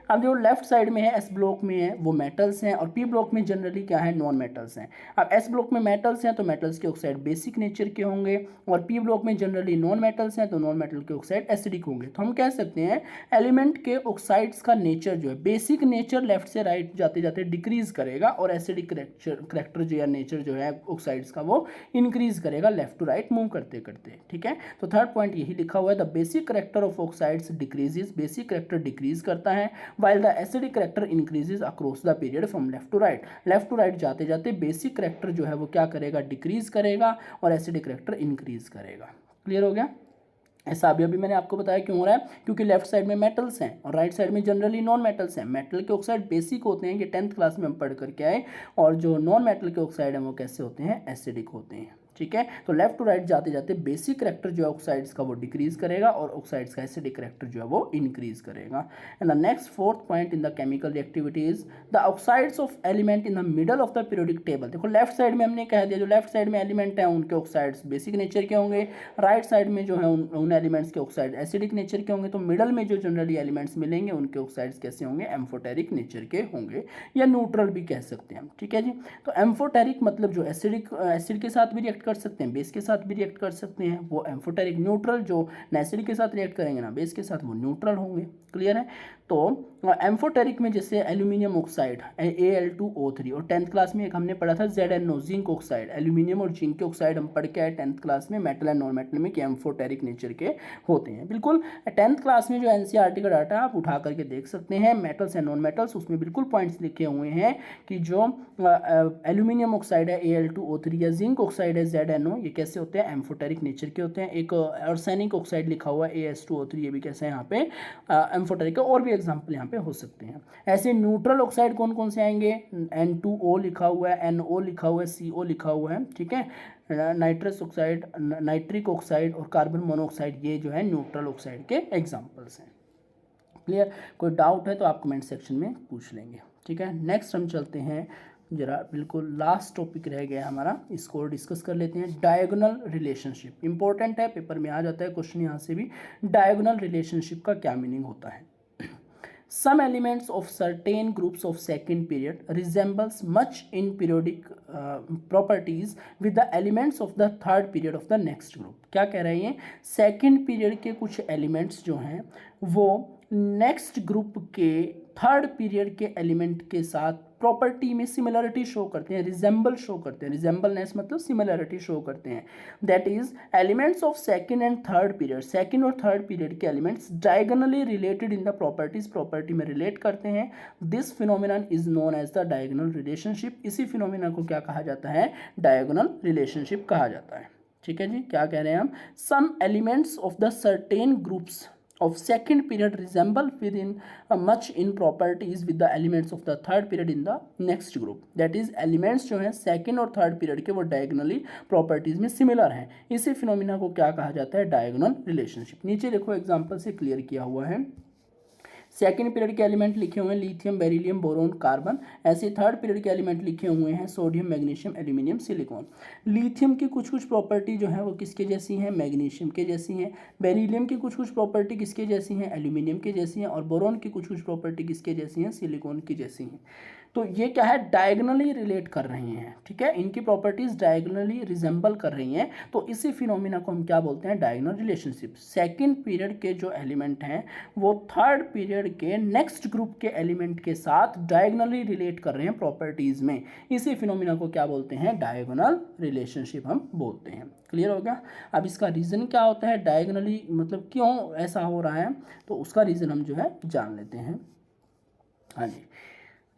[SPEAKER 1] अब जो लेफ्ट साइड में है एस ब्लॉक में है वो मेटल्स हैं, और पी ब्लॉक में जनरली क्या है, नॉन मेटल्स हैं। अब एस ब्लॉक में मेटल्स हैं तो मेटल्स के ऑक्साइड बेसिक नेचर के होंगे, और पी ब्लॉक में जनरली नॉन मेटल्स हैं तो नॉन मेटल के ऑक्साइड एसिडिक होंगे। तो हम कह सकते हैं एलिमेंट के ऑक्साइड्स का नेचर जो है, बेसिक नेचर लेफ्ट से राइट जाते जाते डिक्रीज करेगा, और एसिडिक करेक्टर जो है नेचर जो है ऑक्साइड्स का वो इंक्रीज करेगा लेफ्ट टू राइट मूव करते करते। ठीक है, तो थर्ड पॉइंट यही लिखा हुआ है, the basic character of oxides decreases, basic character decrease करता है, while the acidic character increases across the period from left to right। Left to right जाते जाते बेसिक करेक्टर जो है वो क्या करेगा, डिक्रीज करेगा, और एसिडिक करेक्टर इंक्रीज करेगा। क्लियर हो गया। ऐसा अभी मैंने आपको बताया क्यों हो रहा है, क्योंकि लेफ्ट साइड में मेटल्स हैं और राइट साइड में जनरली नॉन मेटल्स हैं। मेटल के ऑक्साइड बेसिक होते हैं, ये 10th क्लास में हम पढ़ करके आए, और जो नॉन मेटल के ऑक्साइड हैं वो कैसे होते हैं, एसिडिक होते हैं। ठीक है, तो लेफ्ट टू राइट जाते जाते बेसिक करेक्टर जो है ऑक्साइड्स का वो डिक्रीज करेगा, और ऑक्साइड्स का एसिडिक करेक्टर जो है वो इंक्रीज करेगा। And the next fourth point in the chemical reactivity is the oxides of element in the middle of the periodic table. देखो लेफ्ट साइड में हमने कह दिया, जो लेफ्ट साइड में एलिमेंट है उनके ऑक्साइड्स बेसिक नेचर के होंगे, राइट साइड में जो है उन एलिमेंट्स के ऑक्साइड एसिडिक नेचर के होंगे। तो मिडल में जो जनरली एलिमेंट्स मिलेंगे उनके ऑक्साइड्स कैसे होंगे, एम्फोटेरिक नेचर के होंगे, या न्यूट्रल भी कह सकते हैं। ठीक है जी, तो एम्फोटेरिक मतलब जो एसिड के साथ भी रिएक्ट कर सकते हैं, बेस के साथ भी रिएक्ट कर सकते हैं, वो एम्फोटेरिक। न्यूट्रल जो एसिड के साथ रिएक्ट करेंगे ना बेस के साथ, वो न्यूट्रल होंगे। क्लियर है। तो एम्फोटेरिक में जैसे एल्यूमिनियम ऑक्साइड Al2O3, और 10th क्लास में एक हमने पढ़ा था ZnO जिंक ऑक्साइड। एल्यूमिनियम और जिंक के ऑक्साइड हम पढ़ के आए 10th क्लास में, मेटल एंड नॉन मेटल में, कि एम्फोटेरिक नेचर के होते हैं। बिल्कुल 10th क्लास में जो NCERT का डाटा आप उठा करके देख सकते हैं, मेटल्स एंड नॉन मेटल्स, उसमें बिल्कुल पॉइंट्स लिखे हुए हैं कि जो एल्यूमिनियम ऑक्साइड है Al2O3, या जिंक ऑक्साइड है ऑक्साइड NO, ये कैसे होते हैं, एम्फोटेरिक नेचर के होते हैं। एक आर्सेनिक ऑक्साइड लिखा हुआ है AS2O3, ये भी कैसे यहाँ पे एम्फोटेरिक है। और भी एग्जाम्पल यहाँ पे हो सकते हैं। ऐसे न्यूट्रल ऑक्साइड कौन कौन से आएंगे, N2O लिखा हुआ है, NO लिखा हुआ है, CO लिखा हुआ है, ठीक है। नाइट्रस ऑक्साइड, नाइट्रिक ऑक्साइड और कार्बन मोनोऑक्साइड, ये जो है न्यूट्रल ऑक्साइड के एग्जाम्पल्स हैं। क्लियर, कोई डाउट है तो आप कमेंट सेक्शन में पूछ लेंगे, ठीक है। नेक्स्ट हम चलते हैं, जरा बिल्कुल लास्ट टॉपिक रह गया हमारा, इसको डिस्कस कर लेते हैं। डायगोनल रिलेशनशिप इंपॉर्टेंट है, पेपर में आ जाता है क्वेश्चन यहाँ से भी। डायगोनल रिलेशनशिप का क्या मीनिंग होता है। Some elements of certain groups of second period resembles much in periodic properties with the elements of the third period of the next group। क्या कह रहे हैं, सेकेंड पीरियड के कुछ एलिमेंट्स जो हैं वो नेक्स्ट ग्रुप के थर्ड पीरियड के एलिमेंट के साथ प्रॉपर्टी में सिमिलरिटी शो करते हैं, रिजेंबल शो करते हैं। रिजेंबलनेस मतलब सिमिलरिटी शो करते हैं। That is elements of second and third period, second और थर्ड पीरियड के elements diagonally related in the properties, property में रिलेट करते हैं। This phenomenon is known as the diagonal relationship. इसी फिनोमिना को क्या कहा जाता है, डायगोनल रिलेशनशिप कहा जाता है, ठीक है जी। क्या कह रहे हैं हम, some elements of the certain groups of second period resemble within much in properties with the elements of the third period in the next group। that is elements जो हैं second और third period के वो diagonally properties में similar हैं। इसी phenomena को क्या कहा जाता है, डायगोनल रिलेशनशिप। नीचे देखो एग्जांपल से क्लियर किया हुआ है। सेकेंड पीरियड के एलिमेंट लिखे हुए हैं लिथियम, बेरिलियम, बोरोन, कार्बन। ऐसे थर्ड पीरियड के एलिमेंट लिखे हुए हैं sodium, magnesium, aluminium, silicon. Lithium की कुछ कुछ प्रॉपर्टी जो है वो किसके जैसी हैं, मैग्नीशियम के जैसी हैं। बेरिलियम की कुछ कुछ प्रॉपर्टी किसके जैसी हैं, एल्यूमिनियम के जैसी हैं। और बोरोन की कुछ कुछ प्रॉपर्टी किसके जैसी हैं, सिलिकॉन की जैसी हैं। तो ये क्या है, डायगोनली रिलेट कर रही हैं, ठीक है। इनकी प्रॉपर्टीज डायगोनली रिजेंबल कर रही हैं। तो इसी फिनोमिना को हम क्या बोलते हैं, डायगोनल रिलेशनशिप। सेकंड पीरियड के जो एलिमेंट हैं वो थर्ड पीरियड के नेक्स्ट ग्रुप के एलिमेंट के साथ डायगोनली रिलेट कर रहे हैं प्रॉपर्टीज में। इसी फिनोमिना को क्या बोलते हैं, डायगोनल रिलेशनशिप हम बोलते हैं। क्लियर हो गया। अब इसका रीज़न क्या होता है, डायगोनली मतलब क्यों ऐसा हो रहा है, तो उसका रीज़न हम जो है जान लेते हैं। हाँ जी,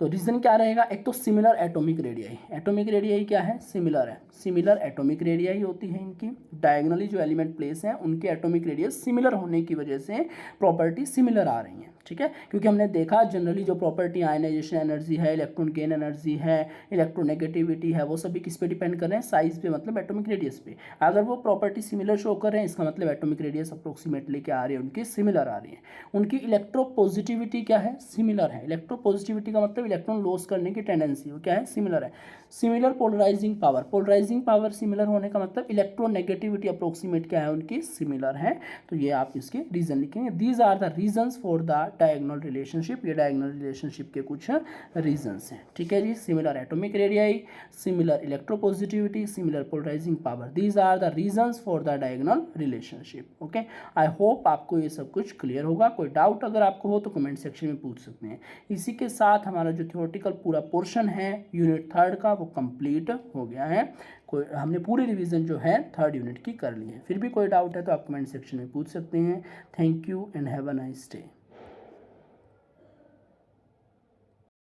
[SPEAKER 1] तो रीज़न क्या रहेगा, एक तो similar atomic radii. Atomic radii क्या है, सिमिलर है। सिमिलर एटॉमिक रेडियाई होती है इनकी। डायगोनली जो एलिमेंट प्लेस हैं उनके एटॉमिक रेडियस सिमिलर होने की वजह से प्रॉपर्टी सिमिलर आ रही हैं, ठीक है। क्योंकि हमने देखा जनरली जो प्रॉपर्टी आयनाइजेशन एनर्जी है, इलेक्ट्रॉन गेन एनर्जी है, इलेक्ट्रोनेगेटिविटी है, वो सभी किस पे डिपेंड कर रहे हैं, साइज पे, मतलब एटॉमिक रेडियस पे। अगर वो प्रॉपर्टी सिमिलर शो कर रहे हैं इसका मतलब एटॉमिक रेडियस अप्रोक्सीमेटली क्या आ रही है, उनकी सिमिलर आ रही है। उनकी इलेक्ट्रोपॉजिटिविटी क्या है, सिमिलर है। इलेक्ट्रोपॉजिटिविटी का मतलब इलेक्ट्रॉन लॉस करने की टेंडेंसी, वो क्या है, सिमिलर है। Similar polarising power, polarising power similar होने का मतलब इलेक्ट्रोनेगेटिविटी अप्रोक्सीमेट क्या है, उनकी सिमिलर है। तो ये आप इसके रीजन लिखेंगे। These are the reasons for the diagonal relationship. ये डायगोनल रिलेशनशिप के कुछ रीजंस हैं, ठीक है जी। Similar atomic radii, similar electropositivity, similar polarising power, these are the reasons for the diagonal relationship. Okay, I hope आपको ये सब कुछ क्लियर होगा। कोई डाउट अगर आपको हो तो कमेंट सेक्शन में पूछ सकते हैं। इसी के साथ हमारा जो थ्योरेटिकल पूरा पोर्शन है यूनिट थर्ड का वो कंप्लीट हो गया है। कोई हमने पूरी रिवीजन जो है थर्ड यूनिट की कर ली है। फिर भी कोई डाउट है तो आप कमेंट सेक्शन में पूछ सकते हैं। Thank you and have a nice day.